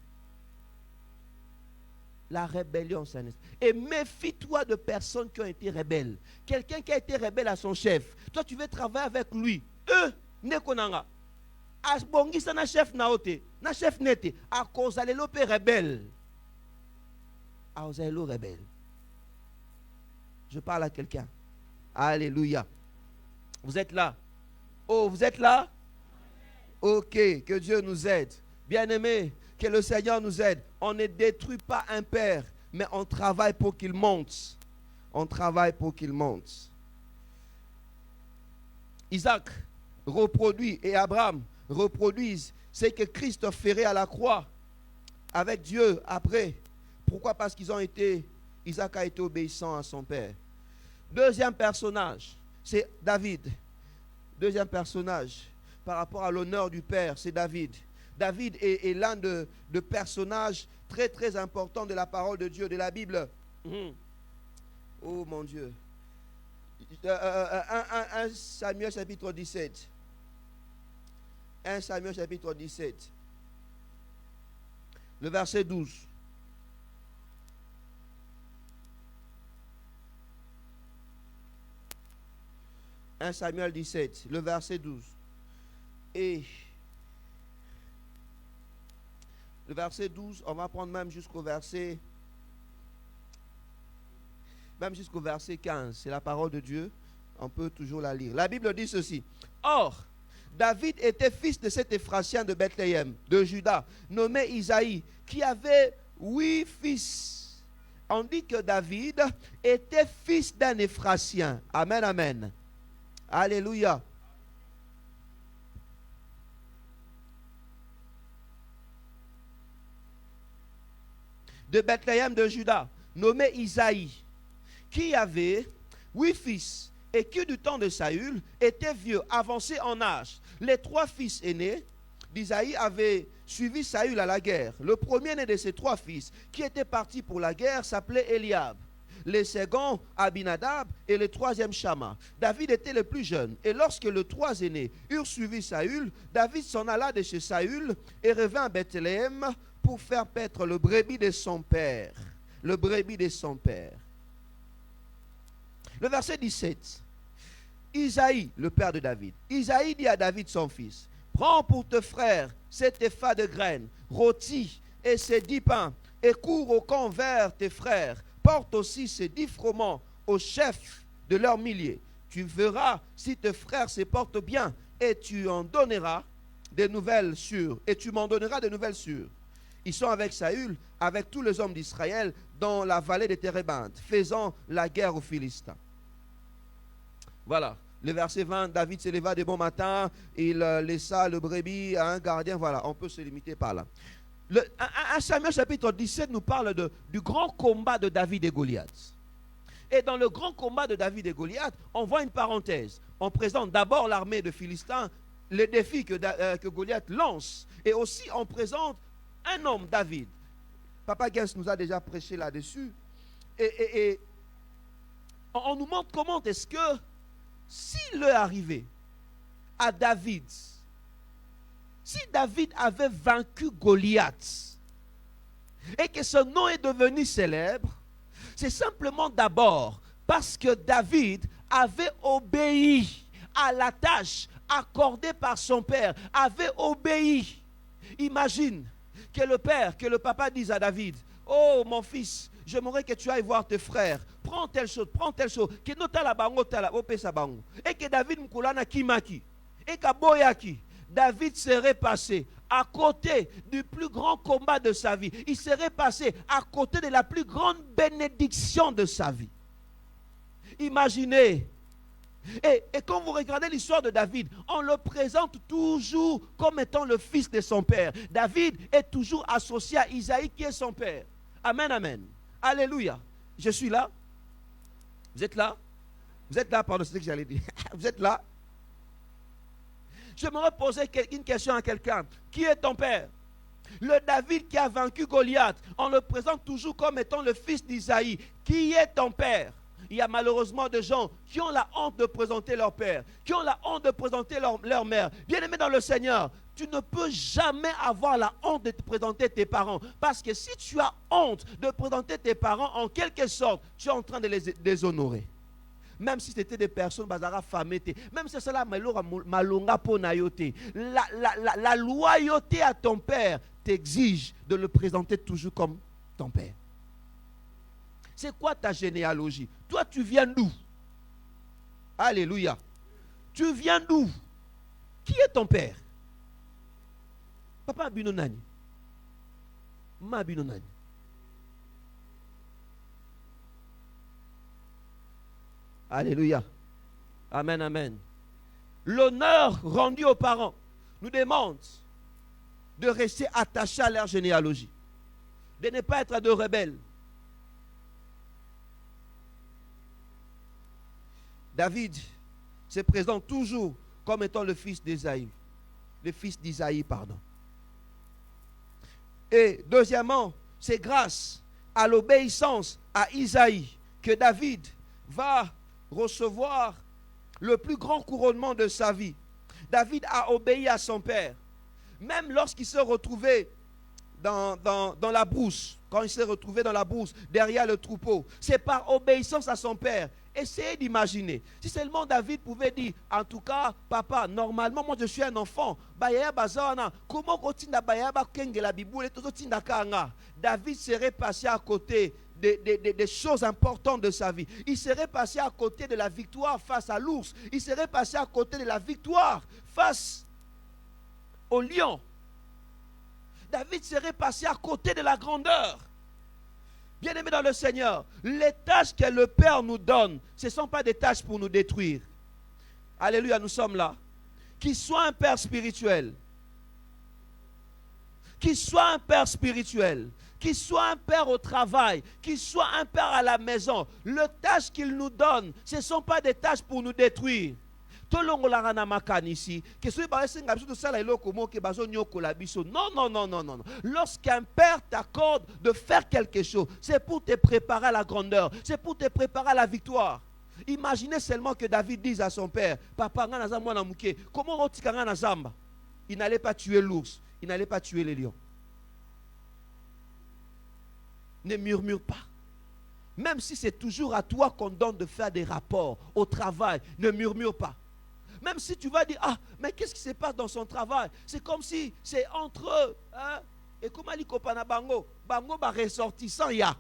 La rébellion, c'est un esprit. Et méfie-toi de personnes qui ont été rebelles. Quelqu'un qui a été rebelle à son chef. Toi, tu veux travailler avec lui. Ne konanga. Asbongisa na chef naote, na chef nete, à cause de l'opé rebelle. À cause de l'opé rebelle. Je parle à quelqu'un. Alléluia. Vous êtes là? Oh, vous êtes là? Ok, que Dieu nous aide. Bien-aimés, que le Seigneur nous aide. On ne détruit pas un père, mais on travaille pour qu'il monte. On travaille pour qu'il monte. Isaac reproduit et Abraham reproduisent ce que Christ ferait à la croix avec Dieu après. Pourquoi? Parce qu'ils ont été, Isaac a été obéissant à son père. Deuxième personnage, c'est David. Deuxième personnage, par rapport à l'honneur du père, c'est David. David est l'un de personnages très très importants de la parole de Dieu, de la Bible. Oh mon Dieu. 1 Samuel chapitre 17. 1 Samuel chapitre 17. Le verset 12. « 1 Samuel 17, le verset 12. Et le verset 12, on va prendre même jusqu'au verset 15. C'est la parole de Dieu. On peut toujours la lire. La Bible dit ceci. Or, David était fils de cet Ephratien de Bethléem, de Juda, nommé Isaïe, qui avait 8 fils. On dit que David était fils d'un Ephratien. Amen, amen. Alléluia. De Bethléem de Juda, nommé Isaïe, qui avait 8 fils et qui du temps de Saül était vieux, avancé en âge. Les 3 fils aînés d'Isaïe avaient suivi Saül à la guerre. Le premier-né de ces 3 fils qui étaient partis pour la guerre s'appelait Eliab. Les seconds, Abinadab, et le troisième, Shama. David était le plus jeune. Et lorsque les 3 aînés eurent suivi Saül, David s'en alla de chez Saül et revint à Bethléem pour faire paître le brebis de son père. Le brebis de son père. Le verset 17. Isaïe, le père de David. Isaïe dit à David son fils, prends pour tes frères cet épha de graines, rôtis et ces 10 pains, et cours au camp vers tes frères. Porte aussi ces 10 froment au chef de leurs milliers. Tu verras si tes frères se portent bien, et tu en donneras des nouvelles sûres. Et tu m'en donneras des nouvelles sûres. Ils sont avec Saül, avec tous les hommes d'Israël, dans la vallée de Térébinthe, faisant la guerre aux Philistins. Voilà. Le verset 20, David se leva de bon matin, il laissa le brebis à un gardien. Voilà, on peut se limiter par là. 1 Samuel chapitre 17 nous parle du grand combat de David et Goliath. Et dans le grand combat de David et Goliath, on voit une parenthèse. On présente d'abord l'armée de Philistins, les défis que Goliath lance. Et aussi on présente un homme, David. Papa Gens nous a déjà prêché là-dessus. Et on nous montre comment est-ce que s'il est arrivé à David, si David avait vaincu Goliath et que son nom est devenu célèbre, c'est simplement d'abord parce que David avait obéi à la tâche accordée par son père, avait obéi. Imagine que le papa dise à David, oh mon fils, j'aimerais que tu ailles voir tes frères. Prends telle chose. Que nota la bango tala opesa bango. Et que David mkulana kimaki. Et kaboyaki. David serait passé à côté du plus grand combat de sa vie. Il serait passé à côté de la plus grande bénédiction de sa vie. Imaginez. Et quand vous regardez l'histoire de David, on le présente toujours comme étant le fils de son père. David est toujours associé à Isaïe qui est son père. Amen, amen. Alléluia. Je suis là. Vous êtes là? Vous êtes là, pardon, c'est ce que j'allais dire. Vous êtes là? Je me poser une question à quelqu'un. Qui est ton père? Le David qui a vaincu Goliath, on le présente toujours comme étant le fils d'Isaïe. Qui est ton père? Il y a malheureusement des gens qui ont la honte de présenter leur père, qui ont la honte de présenter leur mère. Bien-aimé dans le Seigneur, tu ne peux jamais avoir la honte de te présenter tes parents. Parce que si tu as honte de présenter tes parents, en quelque sorte, tu es en train de les déshonorer. Même si c'était des personnes bazara famete, même si c'est cela malonga ponayote. La loyauté à ton père t'exige de le présenter toujours comme ton père. C'est quoi ta généalogie? Toi, tu viens d'où? Alléluia. Tu viens d'où? Qui est ton père? Papa Binonani. Ma Binonani. Alléluia. Amen, amen. L'honneur rendu aux parents nous demande de rester attachés à leur généalogie, de ne pas être de rebelles. David se présente toujours comme étant le fils d'Isaïe. Le fils d'Isaïe, pardon. Et deuxièmement, c'est grâce à l'obéissance à Isaïe que David va recevoir le plus grand couronnement de sa vie. David a obéi à son père. Même lorsqu'il s'est retrouvé dans la brousse, quand il s'est retrouvé dans la brousse, derrière le troupeau, c'est par obéissance à son père. Essayez d'imaginer. Si seulement David pouvait dire, en tout cas, papa, normalement, moi je suis un enfant. Comment David serait passé à côté des choses importantes de sa vie. Il serait passé à côté de la victoire face à l'ours. Il serait passé à côté de la victoire face au lion. David serait passé à côté de la grandeur. Bien-aimés dans le Seigneur, les tâches que le Père nous donne, ce ne sont pas des tâches pour nous détruire. Alléluia, nous sommes là. Qu'il soit un Père spirituel, qu'il soit un Père spirituel, qu'il soit un Père au travail, qu'il soit un Père à la maison, les tâches qu'il nous donne, ce ne sont pas des tâches pour nous détruire. Non, non, non, non. Lorsqu'un père t'accorde de faire quelque chose, c'est pour te préparer à la grandeur, c'est pour te préparer à la victoire. Imaginez seulement que David dise à son père, papa, comment il n'allait pas tuer l'ours, il n'allait pas tuer les lions. Ne murmure pas. Même si c'est toujours à toi qu'on donne de faire des rapports au travail, ne murmure pas. Même si tu vas dire, ah, mais qu'est-ce qui se passe dans son travail? C'est comme si c'est entre eux. Hein? Et comment il compana bango? Bango va ressortissant ya.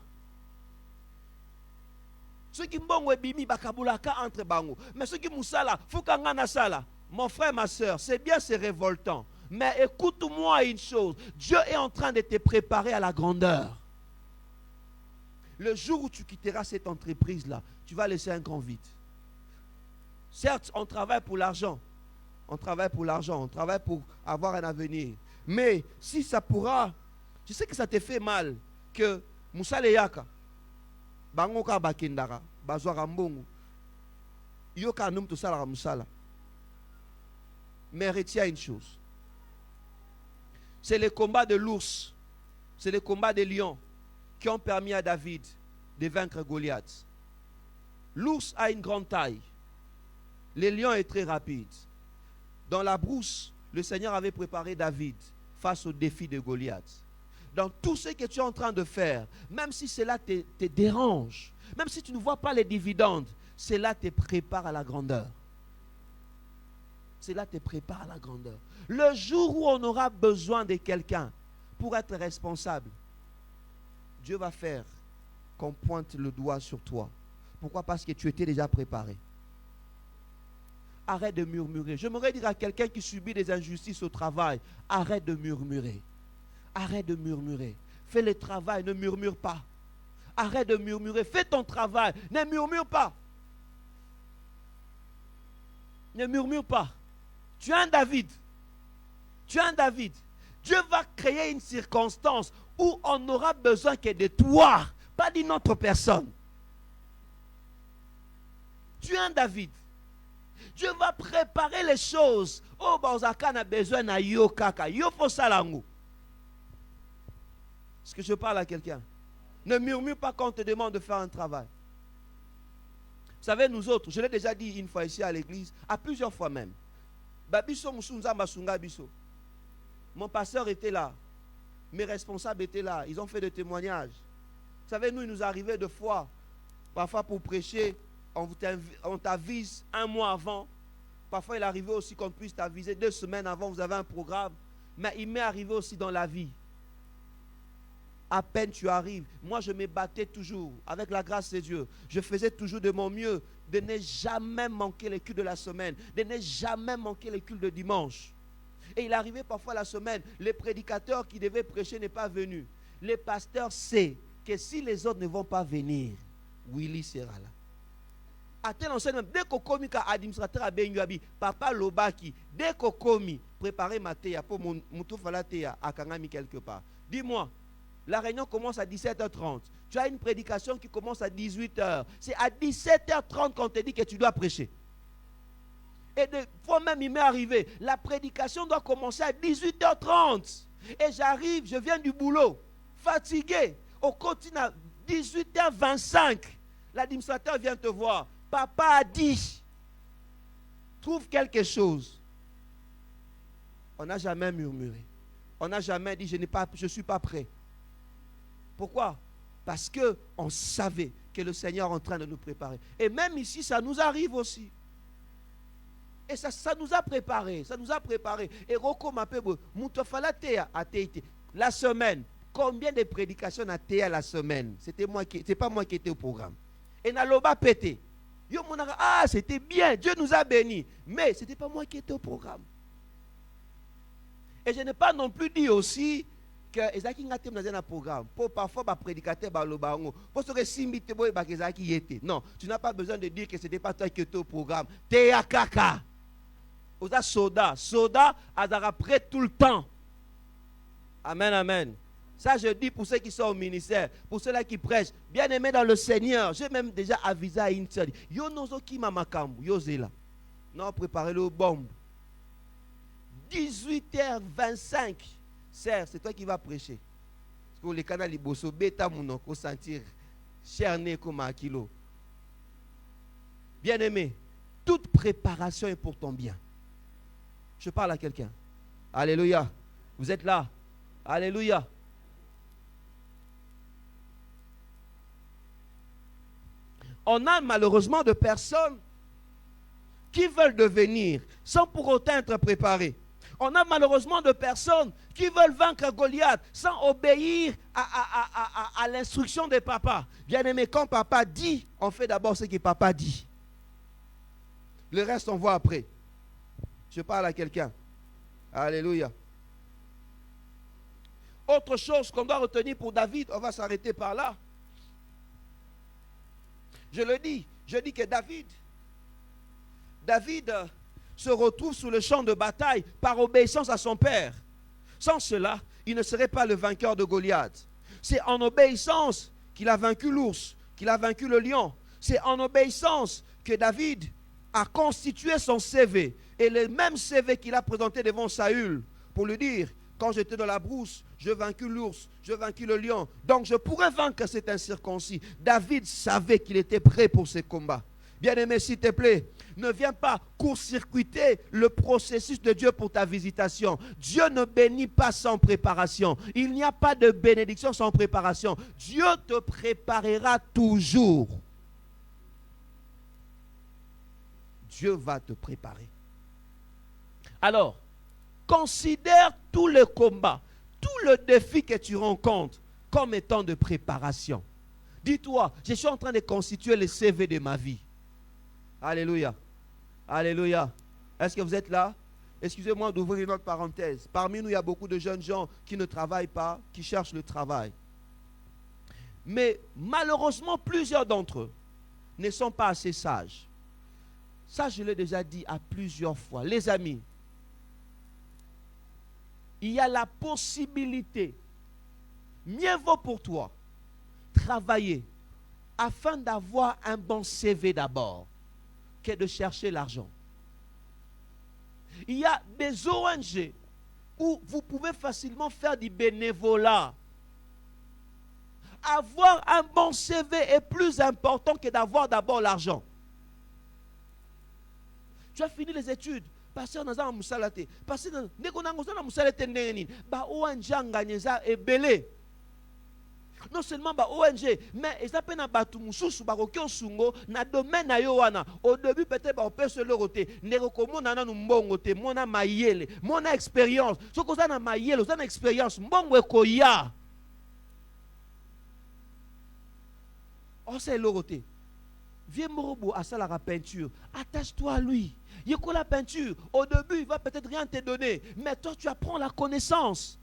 Ceux qui mbongo bimi bakabulaka entre bango. Mais ceux qui moussala, fukangana sala. Mon frère, ma soeur, c'est bien, c'est révoltant. Mais écoute-moi une chose. Dieu est en train de te préparer à la grandeur. Le jour où tu quitteras cette entreprise-là, tu vas laisser un grand vide. Certes, on travaille pour l'argent. On travaille pour l'argent. On travaille pour avoir un avenir. Mais si ça pourra, je sais que ça te fait mal que Moussa Leyaka, Bangoka Bakindara, Bazwara Mbongo, Yoka Noum tout ça la Moussala. Mais retiens une chose. C'est le combat de l'ours, c'est le combat des lions qui ont permis à David de vaincre Goliath. L'ours a une grande taille. Le lion est très rapide. Dans la brousse, le Seigneur avait préparé David face au défi de Goliath. Dans tout ce que tu es en train de faire, même si cela te dérange, même si tu ne vois pas les dividendes, cela te prépare à la grandeur. Cela te prépare à la grandeur. Le jour où on aura besoin de quelqu'un pour être responsable, Dieu va faire qu'on pointe le doigt sur toi. Pourquoi? Parce que tu étais déjà préparé. Arrête de murmurer. J'aimerais dire à quelqu'un qui subit des injustices au travail, arrête de murmurer. Arrête de murmurer. Fais le travail, ne murmure pas. Arrête de murmurer. Fais ton travail, ne murmure pas. Ne murmure pas. Tu es un David. Tu es un David. Dieu va créer une circonstance où on n'aura besoin que de toi, pas d'une autre personne. Tu es un David. Dieu va préparer les choses. Oh, Bauzaka n'a besoin de yo kaka. Yo faut salango. Est-ce que je parle à quelqu'un? Ne murmure pas quand on te demande de faire un travail. Vous savez, nous autres, je l'ai déjà dit une fois ici à l'église, à plusieurs fois même. Mon pasteur était là. Mes responsables étaient là. Ils ont fait des témoignages. Vous savez, nous, il nous arrivait de fois, parfois pour prêcher, on t'avise un mois avant. Parfois, il arrivait aussi qu'on puisse t'aviser 2 semaines avant, vous avez un programme. Mais il m'est arrivé aussi dans la vie. À peine tu arrives. Moi, je me battais toujours avec la grâce de Dieu. Je faisais toujours de mon mieux de ne jamais manquer les cultes de la semaine, de ne jamais manquer les cultes de dimanche. Et il arrivait parfois la semaine, le prédicateur qui devait prêcher n'est pas venu. Le pasteur sait que si les autres ne vont pas venir, Willy sera là. À tel enseigne même, dès qu'on commis qu'à administrateur à Benyuabi, papa Lobaki, dès qu'on commis, préparez ma théa pour mon fala théa à Kangami quelque part. Dis-moi, la réunion commence à 17h30. Tu as une prédication qui commence à 18h. C'est à 17h30 qu'on te dit que tu dois prêcher. Et des fois même, il m'est arrivé, la prédication doit commencer à 18h30. Et j'arrive, je viens du boulot, fatigué. Au continent, à 18h25, l'administrateur vient te voir. Papa a dit, trouve quelque chose. On n'a jamais murmuré. On n'a jamais dit, je ne suis pas prêt. Pourquoi? Parce qu'on savait que le Seigneur est en train de nous préparer. Et même ici, ça nous arrive aussi. Et ça nous a préparé. Ça nous a préparé. Et Roko Mapebo, Moutofalatea a été. La semaine, Combien de prédications a été à la semaine? C'est pas moi qui étais au programme. Et Naloba pété. Ah, c'était bien, Dieu nous a bénis. Mais ce n'était pas moi qui étais au programme. Et je n'ai pas non plus dit aussi que Ezaki ngate dans un programme. Pour parfois, les prédicateurs, pour se simiter, non, tu n'as pas besoin de dire que ce n'était pas toi qui étais au programme. T'es à caca. Osa soda. Soda, azara prêt tout le temps. Amen, amen. Ça, je dis pour ceux qui sont au ministère, pour ceux-là qui prêchent, bien aimés dans le Seigneur. J'ai même déjà avisé à une seule. Yo nozo ki mamakambu, yo zela. Non, préparez le bombe. 18h25. Serre, c'est toi qui vas prêcher. Parce que les canaux liboso, bêta mounon, qu'on sentir cerné comme un kilo. Bien aimé, toute préparation est pour ton bien. Je parle à quelqu'un. Alléluia. Vous êtes là. Alléluia. On a malheureusement de personnes qui veulent devenir sans pour autant être préparées. On a malheureusement de personnes qui veulent vaincre Goliath sans obéir à l'instruction de papa. Bien aimé, quand papa dit, on fait d'abord ce que papa dit. Le reste, on voit après. Je parle à quelqu'un. Alléluia. Autre chose qu'on doit retenir pour David, on va s'arrêter par là. Je dis que David se retrouve sous le champ de bataille par obéissance à son père. Sans cela, il ne serait pas le vainqueur de Goliath. C'est en obéissance qu'il a vaincu l'ours, qu'il a vaincu le lion. C'est en obéissance que David a constitué son CV. Et le même CV qu'il a présenté devant Saül pour lui dire, quand j'étais dans la brousse, je vaincu l'ours, je vaincu le lion. Donc je pourrais vaincre cet incirconcis. David savait qu'il était prêt pour ce combat. Bien-aimé, s'il te plaît, ne viens pas court-circuiter le processus de Dieu pour ta visitation. Dieu ne bénit pas sans préparation. Il n'y a pas de bénédiction sans préparation. Dieu te préparera toujours. Dieu va te préparer. Alors, considère tout le combat, tout le défi que tu rencontres comme étant de préparation. Dis-toi, je suis en train de constituer le CV de ma vie. Alléluia. Alléluia. Est-ce que vous êtes là? Excusez-moi d'ouvrir une autre parenthèse. Parmi nous, il y a beaucoup de jeunes gens qui ne travaillent pas, qui cherchent le travail. Mais malheureusement, plusieurs d'entre eux ne sont pas assez sages. Ça, je l'ai déjà dit à plusieurs fois. Les amis, il y a la possibilité, mieux vaut pour toi, travailler afin d'avoir un bon CV d'abord, que de chercher l'argent. Il y a des ONG où vous pouvez facilement faire du bénévolat. Avoir un bon CV est plus important que d'avoir d'abord l'argent. Tu as fini les études. Passer dans un musalate. Passer dans un musalate neni. Ba ONG nganyeza ebele. Non seulement ba ONG, mais ils appellent na batu mususu ba kokyo sungo na domaine na yo wana. Au début peut-être ba opese le roté. Ne rekomona na mbongo te, mona mayele, mona expérience. Soko za na mayele, za na expérience, mbongo ekoya. Oh c'est le roté. Viens Morobo à ça la peinture. Attache-toi à lui. Il y a la peinture. Au début, il va peut-être rien te donner. Mais toi, tu apprends la connaissance.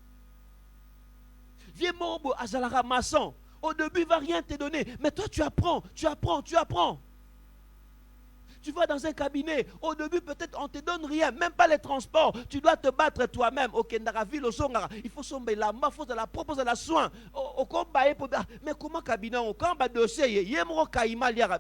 Viens Morobo à Zalara maçon. Au début, il ne va rien te donner. Mais toi, tu apprends. Tu apprends. Tu apprends. Tu vas dans un cabinet. Au début, peut-être on ne te donne rien. Même pas les transports. Tu dois te battre toi-même. Au Kendara ville, au Songara. Il faut somber la main. Il faut de la proposer la soin. Au combat. Mais comment cabinet? Quand on dossier, il y a un caïma liara.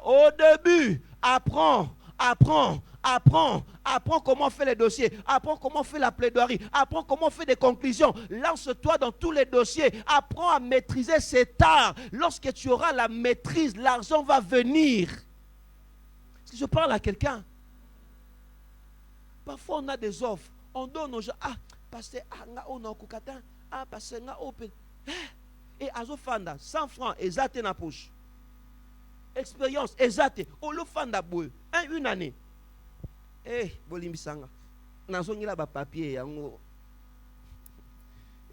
Au début, apprends. Apprends. Apprends, apprends comment faire les dossiers, apprends comment faire la plaidoirie, apprends comment faire des conclusions, lance-toi dans tous les dossiers, apprends à maîtriser cet art. Lorsque tu auras la maîtrise, l'argent va venir. Si je parle à quelqu'un, parfois on a des offres, on donne aux gens, parce que on a parce que et azofanda 100 francs exact na poche. Expérience exacte, olofanda boy, une année. Bolimbisanga. Nazongila ba papier yango.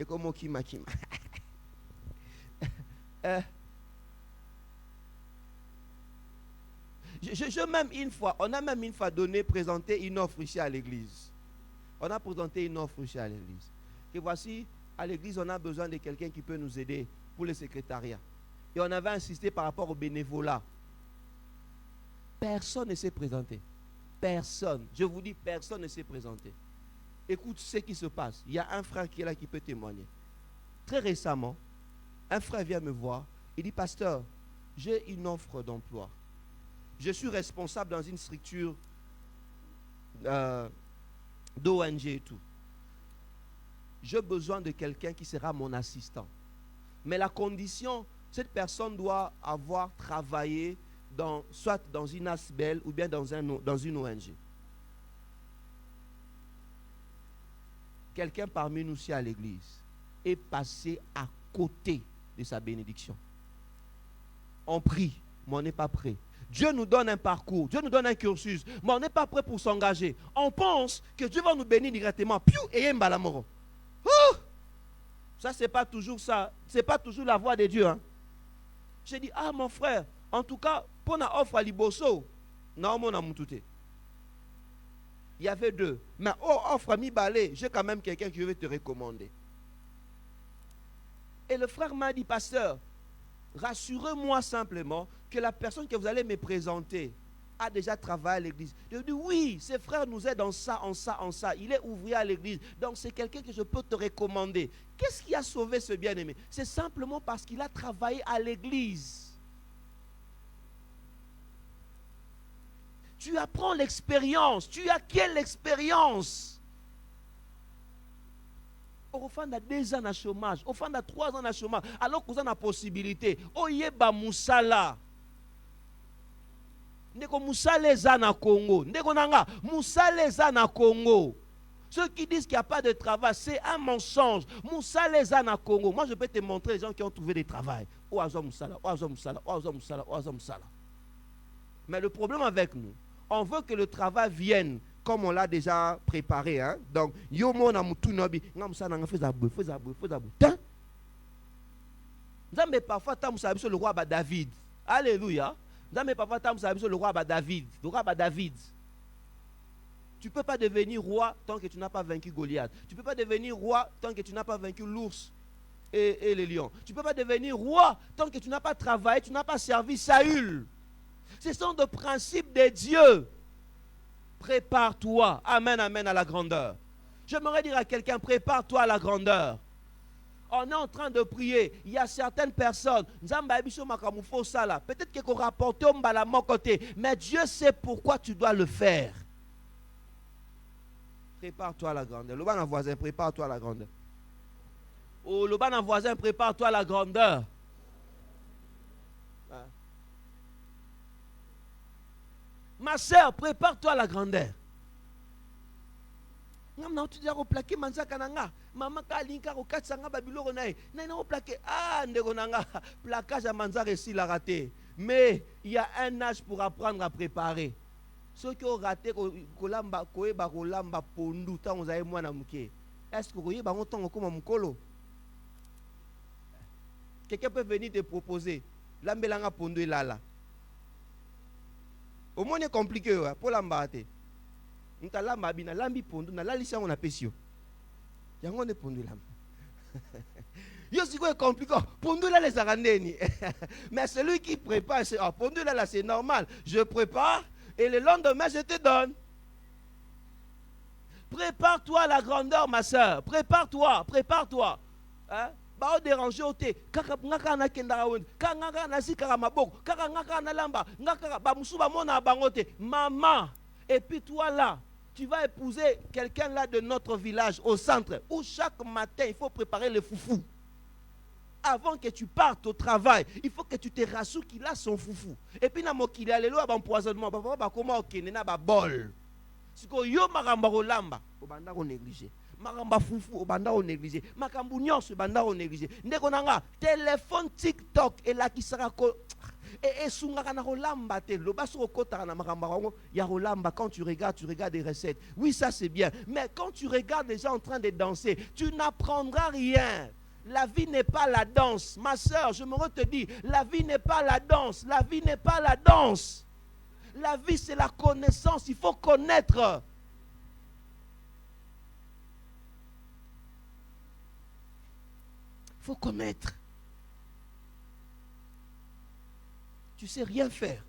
Et comme Kima Kima. Même une fois, on a même une fois présenté une offre ici à l'église. On a présenté une offre ici à l'église. Et voici, à l'église, on a besoin de quelqu'un qui peut nous aider pour le secrétariat. Et on avait insisté par rapport au bénévolat. Personne ne s'est présenté. Personne. Je vous dis, personne ne s'est présenté. Écoute ce qui se passe. Il y a un frère qui est là qui peut témoigner. Très récemment, un frère vient me voir. Il dit, pasteur, j'ai une offre d'emploi. Je suis responsable dans une structure d'ONG et tout. J'ai besoin de quelqu'un qui sera mon assistant. Mais la condition, cette personne doit avoir travaillé soit dans une ASBEL ou bien dans une ONG. Quelqu'un parmi nous ici à l'église est passé à côté de sa bénédiction. On prie, mais on n'est pas prêt. Dieu nous donne un parcours, Dieu nous donne un cursus, mais on n'est pas prêt pour s'engager. On pense que Dieu va nous bénir directement. Piou, et mbalamoro. Ça, c'est pas toujours ça. C'est pas toujours la voix de Dieu. Hein. J'ai dit, mon frère, en tout cas, pour la offre à Liboso, non, mon amoutouté. Il y avait 2. Mais offre à Mibalé, j'ai quand même quelqu'un que je vais te recommander. Et le frère m'a dit, pasteur, rassurez-moi simplement que la personne que vous allez me présenter a déjà travaillé à l'église. Je lui dis, oui, ce frère nous aide en ça, en ça, en ça. Il est ouvrier à l'église. Donc c'est quelqu'un que je peux te recommander. Qu'est-ce qui a sauvé ce bien-aimé? C'est simplement parce qu'il a travaillé à l'église. Tu apprends l'expérience. Tu acquiers l'expérience. Au fond de 2 ans de chômage, au fond de 3 ans de chômage, alors que vous avez la possibilité, oyeba musala. Ndeko musala eza na Congo. Ndeko nanga, musala eza na Congo. Ceux qui disent qu'il n'y a pas de travail, c'est un mensonge. Musala eza na Congo. Moi, je peux te montrer les gens qui ont trouvé des travail. Oazo musala, oazo musala, oazo musala, oazo musala. Mais le problème avec nous, on veut que le travail vienne comme on l'a déjà préparé. Hein? Donc, yomo na mutu nobi, nga musala nga fezabou. Nzambe parfois ta musala biso le roi David. Alléluia. Nzambe parfois ta musala biso le roi David. Le roi David. Tu ne peux pas devenir roi tant que tu n'as pas vaincu Goliath. Tu ne peux pas devenir roi tant que tu n'as pas vaincu l'ours et les lions. Tu ne peux pas devenir roi tant que tu n'as pas travaillé, tu n'as pas servi Saül. Ce sont des principes de Dieu. Prépare-toi. Amen, amen à la grandeur. J'aimerais dire à quelqu'un, prépare-toi à la grandeur. On est en train de prier. Il y a certaines personnes. Peut-être qu'on rapporte à mon côté. Mais Dieu sait pourquoi tu dois le faire. Prépare-toi à la grandeur. Le ban voisin, prépare-toi à la grandeur. Oh, le ban voisin, prépare-toi à la grandeur. Hein? Ma soeur, prépare-toi à la grandeur. Tu dis plaquer manzaka nanga. Maman kalinka ko katsanga babilo nae. Na na plaquer ndeko nanga. Plaquage à manzaka ici la raté. Mais il y a un âge pour apprendre à préparer. Ceux qui ont raté kolamba koeba kolamba pondu tant vous avez moi na muke. Est-ce que vous voyez ba onton comme mukolo? Quelqu'un peut venir te proposer lambelanga pondu lala. Au moins c'est compliqué pour l'embarquer. Ntala mabina lambi pondu na lalisa on a pesio. Yango ne pondu lam. Yo si quoi compliqué. Pondu là les arandeni. Mais celui qui prépare c'est pondu là c'est normal. Je prépare et le lendemain je te donne. Prépare-toi à la grandeur ma soeur. Prépare-toi, prépare-toi. Hein? Ba déranger oté kaka ngaka na kenda won kanga na sikara maboko kaka ngaka na lamba ngaka ba musuba mona bangote maman. Et puis toi là tu vas épouser quelqu'un là de notre village au centre où chaque matin il faut préparer le foufou. Avant que tu partes au travail, il faut que tu te rassures qu'il a son foufou. Et puis na mokili alelo ba empoisonnement ba comment okene na ba bol. Siko yo maramba rolamba obanda ko négliger. Maramba foufou obanda ko négliger. Makambu nyonso obanda ko négliger. Ndeko nanga téléphone TikTok et là qui sera ko Et quand tu regardes des recettes. Oui, ça c'est bien. Mais quand tu regardes les gens en train de danser, tu n'apprendras rien. La vie n'est pas la danse. Ma soeur, je me te dis, la vie n'est pas la danse. La vie n'est pas la danse. La vie, c'est la connaissance. Il faut connaître. Il faut connaître. Tu sais rien faire.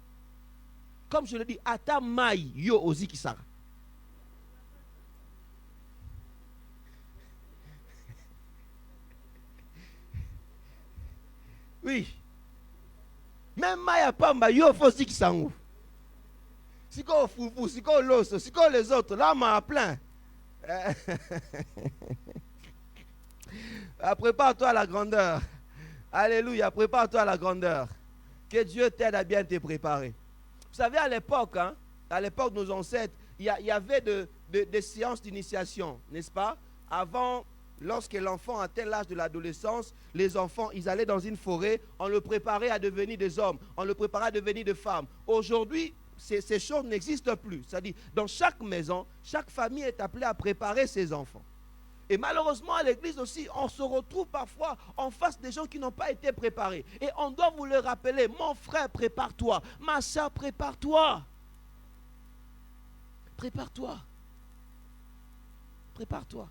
Comme je le dis, ata mai yo ozi kisara. Oui. Même Maya Pamba, yo faut si qui s'en ouvre. Si qu'on foufou, si qu'on l'os, si qu'on les autres, là, m'a plein. Prépare-toi à la grandeur. Alléluia, prépare-toi à la grandeur. Que Dieu t'aide à bien te préparer. Vous savez, à l'époque de nos ancêtres, il y avait des séances d'initiation, n'est-ce pas? Avant, lorsque l'enfant atteint l'âge de l'adolescence, les enfants, ils allaient dans une forêt, on le préparait à devenir des hommes, on le préparait à devenir des femmes. Aujourd'hui, ces choses n'existent plus. C'est-à-dire, dans chaque maison, chaque famille est appelée à préparer ses enfants. Et malheureusement, à l'église aussi, on se retrouve parfois en face des gens qui n'ont pas été préparés. Et on doit vous le rappeler, mon frère, prépare-toi. Ma soeur, prépare-toi. Prépare-toi. Prépare-toi.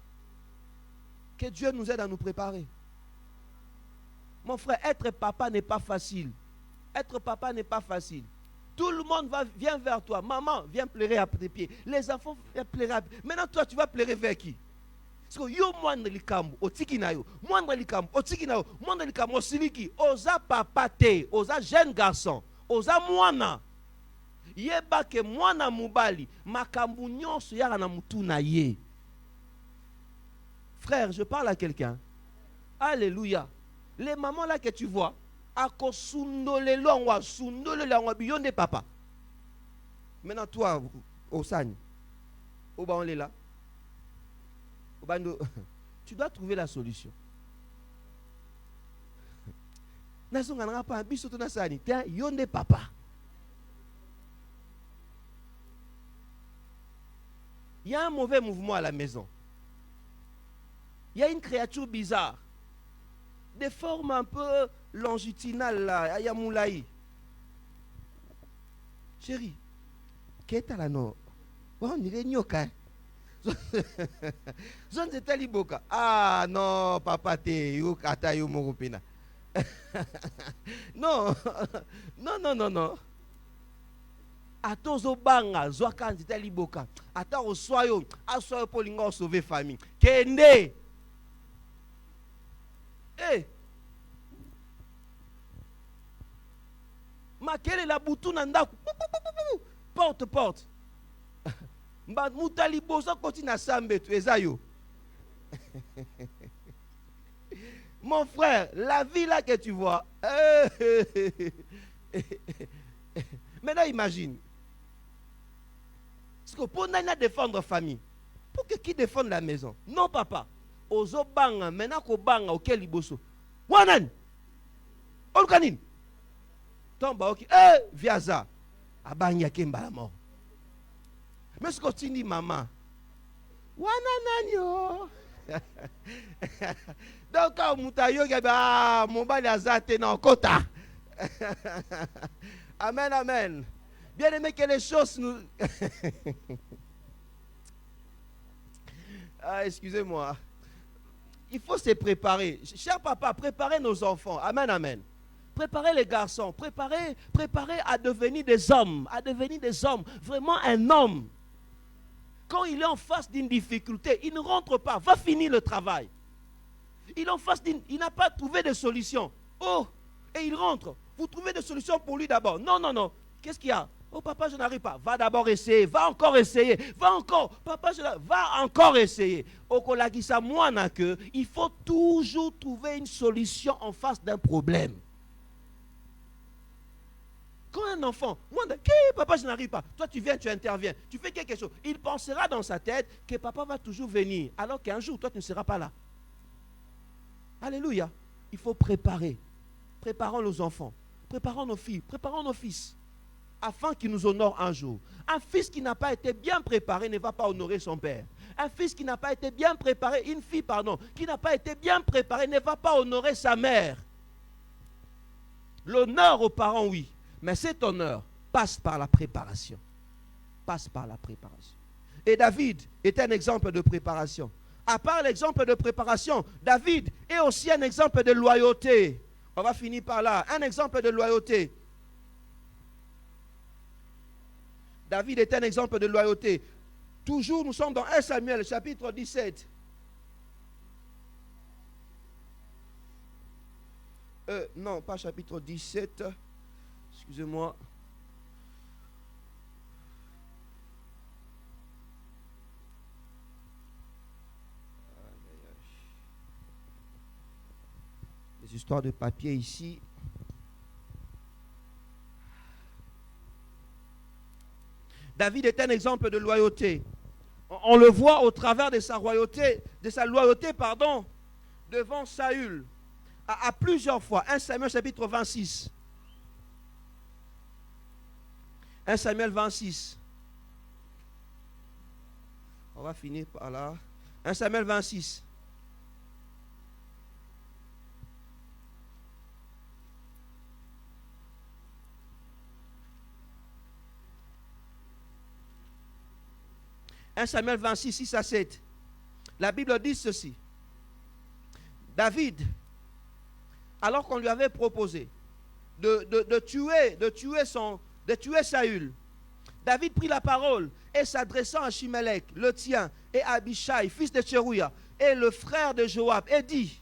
Que Dieu nous aide à nous préparer. Mon frère, être papa n'est pas facile. Être papa n'est pas facile. Tout le monde vient vers toi. Maman, viens pleurer à tes pieds. Les enfants viennent pleurer à tes pieds. Maintenant, toi, tu vas pleurer vers qui? Parce que yo mwanda likambo, otiki na yo. Mwanda likambo, otiki na yo. Mwanda likambo, osiliki. Oza papa te, oza jeune garçon. Oza mwana. Yeba ke mwana mubali. Makambu nyonso yara na mutu na ye. Frère, je parle à quelqu'un. Alléluia. Les mamans là que tu vois, ako sundole longwa, sundole longwa biyonde papa. Maintenant toi, Osani, Oba on est là. Tu dois trouver la solution. Nasonga pas bisoto na sani, tiens, yonde papa. Il y a un mauvais mouvement à la maison. Il y a une créature bizarre. Des formes un peu longitudinales là, ayamoulaï. Chérie, qu'est-ce que tu as là non? On dirait nyoka. Zone de Taliboka. Ah non, papa te yukata yu morupina. Non, non. Atozo banga zoaka nzita liboka. Ata oswayo, aswayo polinga sauver famille. Kende. Eh. Makele la boutou nandaku. Porte. Mutali bozo koti na sambe tu ezayo. Mon frère, la vie là que tu vois. Maintenant imagine. Parce que pour n'a défendre la famille. Pour que qui défende la maison? Non papa. Ozo banga maintenant ko banga auquel liboso. Wanan. Olkanin. Tomba ok. Viaza. Abanya kemba la mort. Mais ce que tu dis, maman, wanananyo. Donc, quand mutayo gaba, mon bali azate na kota. Amen. Bien aimé que les choses nous. Excusez-moi. Il faut se préparer. Cher papa, préparez nos enfants. Amen. Préparez les garçons. Préparez à devenir des hommes. Vraiment un homme. Quand il est en face d'une difficulté, il ne rentre pas, va finir le travail. Il n'a pas trouvé de solution. Oh, et il rentre. Vous trouvez des solutions pour lui d'abord. Non. Qu'est-ce qu'il y a? Oh papa, je n'arrive pas. Va d'abord essayer. Va encore essayer. Papa, va encore essayer. Okolagisa mwana que il faut toujours trouver une solution en face d'un problème. Quand un enfant, papa, je n'arrive pas. Toi, tu viens, tu interviens. Tu fais quelque chose. Il pensera dans sa tête que papa va toujours venir. Alors qu'un jour, toi, tu ne seras pas là. Alléluia. Il faut préparer. Préparons nos enfants. préparons nos filles, préparons nos fils, afin qu'ils nous honorent un jour. Un fils qui n'a pas été bien préparé ne va pas honorer son père. Un fils qui n'a pas été bien préparé, une fille, pardon, qui n'a pas été bien préparée ne va pas honorer sa mère. L'honneur aux parents, oui, mais cet honneur passe par la préparation. Passe par la préparation. Et David est un exemple de préparation. À part l'exemple de préparation, David est aussi un exemple de loyauté. On va finir par là. Un exemple de loyauté. David est un exemple de loyauté. Toujours, nous sommes dans 1 Samuel, chapitre 17. Non, pas chapitre 17. Excusez-moi. Les histoires de papier ici. David est un exemple de loyauté. On le voit au travers de sa loyauté, devant Saül. À plusieurs fois. 1 Samuel chapitre 26. 1 Samuel 26. On va finir par là. 1 Samuel 26. « 1 Samuel 26, 6 à 7. La Bible dit ceci. David, alors qu'on lui avait proposé de tuer Saül, David prit la parole et s'adressant à Chimelech, le tien, et à Abishai, fils de Tcherouia, et le frère de Joab, et dit,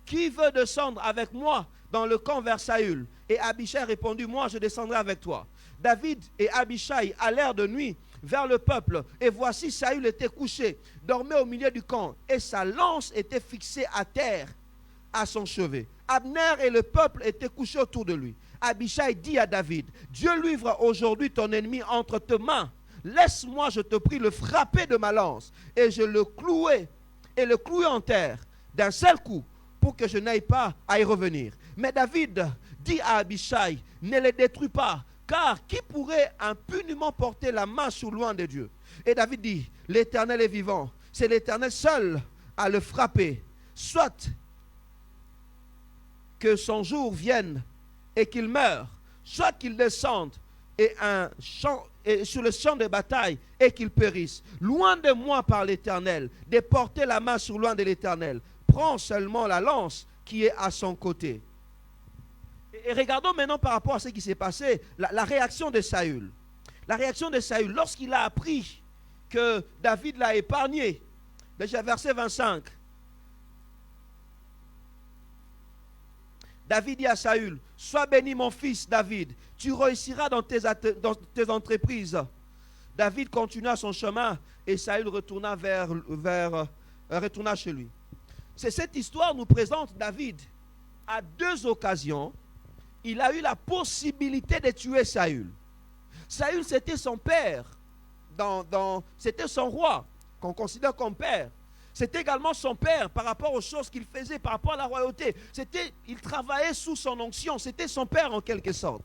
qui veut descendre avec moi dans le camp vers Saül? Et Abishai répondit, moi je descendrai avec toi. David et Abishai allèrent de nuit vers le peuple, et voici Saül était couché, dormait au milieu du camp, et sa lance était fixée à terre à son chevet. Abner et le peuple étaient couchés autour de lui. Abishai dit à David, Dieu livre aujourd'hui ton ennemi entre tes mains. Laisse-moi, je te prie, le frapper de ma lance, et le clouer en terre d'un seul coup, pour que je n'aille pas à y revenir. Mais David dit à Abishai, ne les détruis pas, car qui pourrait impunément porter la main sur loin de Dieu? Et David dit, l'Éternel est vivant, c'est l'Éternel seul à le frapper. Soit que son jour vienne et qu'il meure, soit qu'il descende sur le champ de bataille et qu'il périsse. Loin de moi par l'Éternel, de porter la main sur loin de l'Éternel. Prends seulement la lance qui est à son côté. Et regardons maintenant par rapport à ce qui s'est passé, la réaction de Saül. La réaction de Saül, lorsqu'il a appris que David l'a épargné. Déjà verset 25. David dit à Saül, sois béni mon fils David, tu réussiras dans tes entreprises. David continua son chemin et Saül retourna retourna chez lui. Cette histoire nous présente David à deux occasions. Il a eu la possibilité de tuer Saül. Saül, c'était son père, c'était son roi, qu'on considère comme père. C'était également son père par rapport aux choses qu'il faisait, par rapport à la royauté. Il travaillait sous son onction, c'était son père en quelque sorte.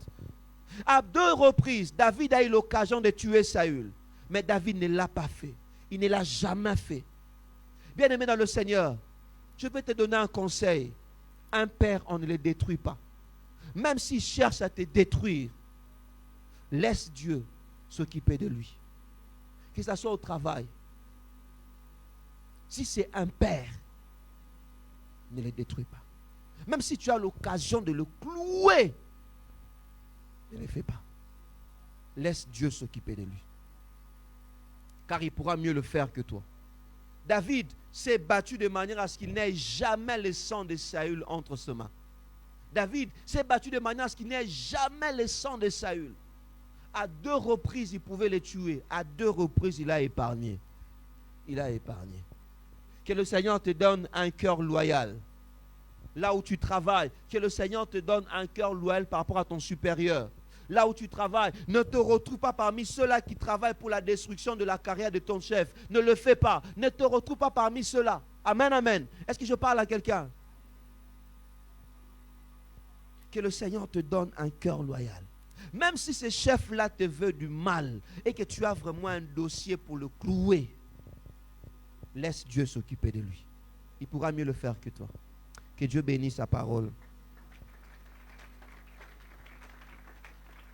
À deux reprises, David a eu l'occasion de tuer Saül. Mais David ne l'a pas fait. Il ne l'a jamais fait. Bien-aimé dans le Seigneur, je vais te donner un conseil. Un père, on ne le détruit pas. Même s'il cherche à te détruire, laisse Dieu s'occuper de lui. Que ce soit au travail. Si c'est un père, ne le détruis pas. Même si tu as l'occasion de le clouer, ne le fais pas. Laisse Dieu s'occuper de lui. Car il pourra mieux le faire que toi. David s'est battu de manière à ce qu'il n'ait jamais le sang de Saül entre ses mains. David s'est battu de manière à ce qu'il n'ait jamais le sang de Saül. À deux reprises, il pouvait le tuer. À deux reprises, il a épargné. Il a épargné. Que le Seigneur te donne un cœur loyal. Là où tu travailles, que le Seigneur te donne un cœur loyal par rapport à ton supérieur. Là où tu travailles, ne te retrouve pas parmi ceux-là qui travaillent pour la destruction de la carrière de ton chef. Ne le fais pas. Ne te retrouve pas parmi ceux-là. Amen, amen. Est-ce que je parle à quelqu'un? que le Seigneur te donne un cœur loyal. Même si ce chef-là te veut du mal et que tu as vraiment un dossier pour le clouer, laisse Dieu s'occuper de lui. Il pourra mieux le faire que toi. Que Dieu bénisse sa parole.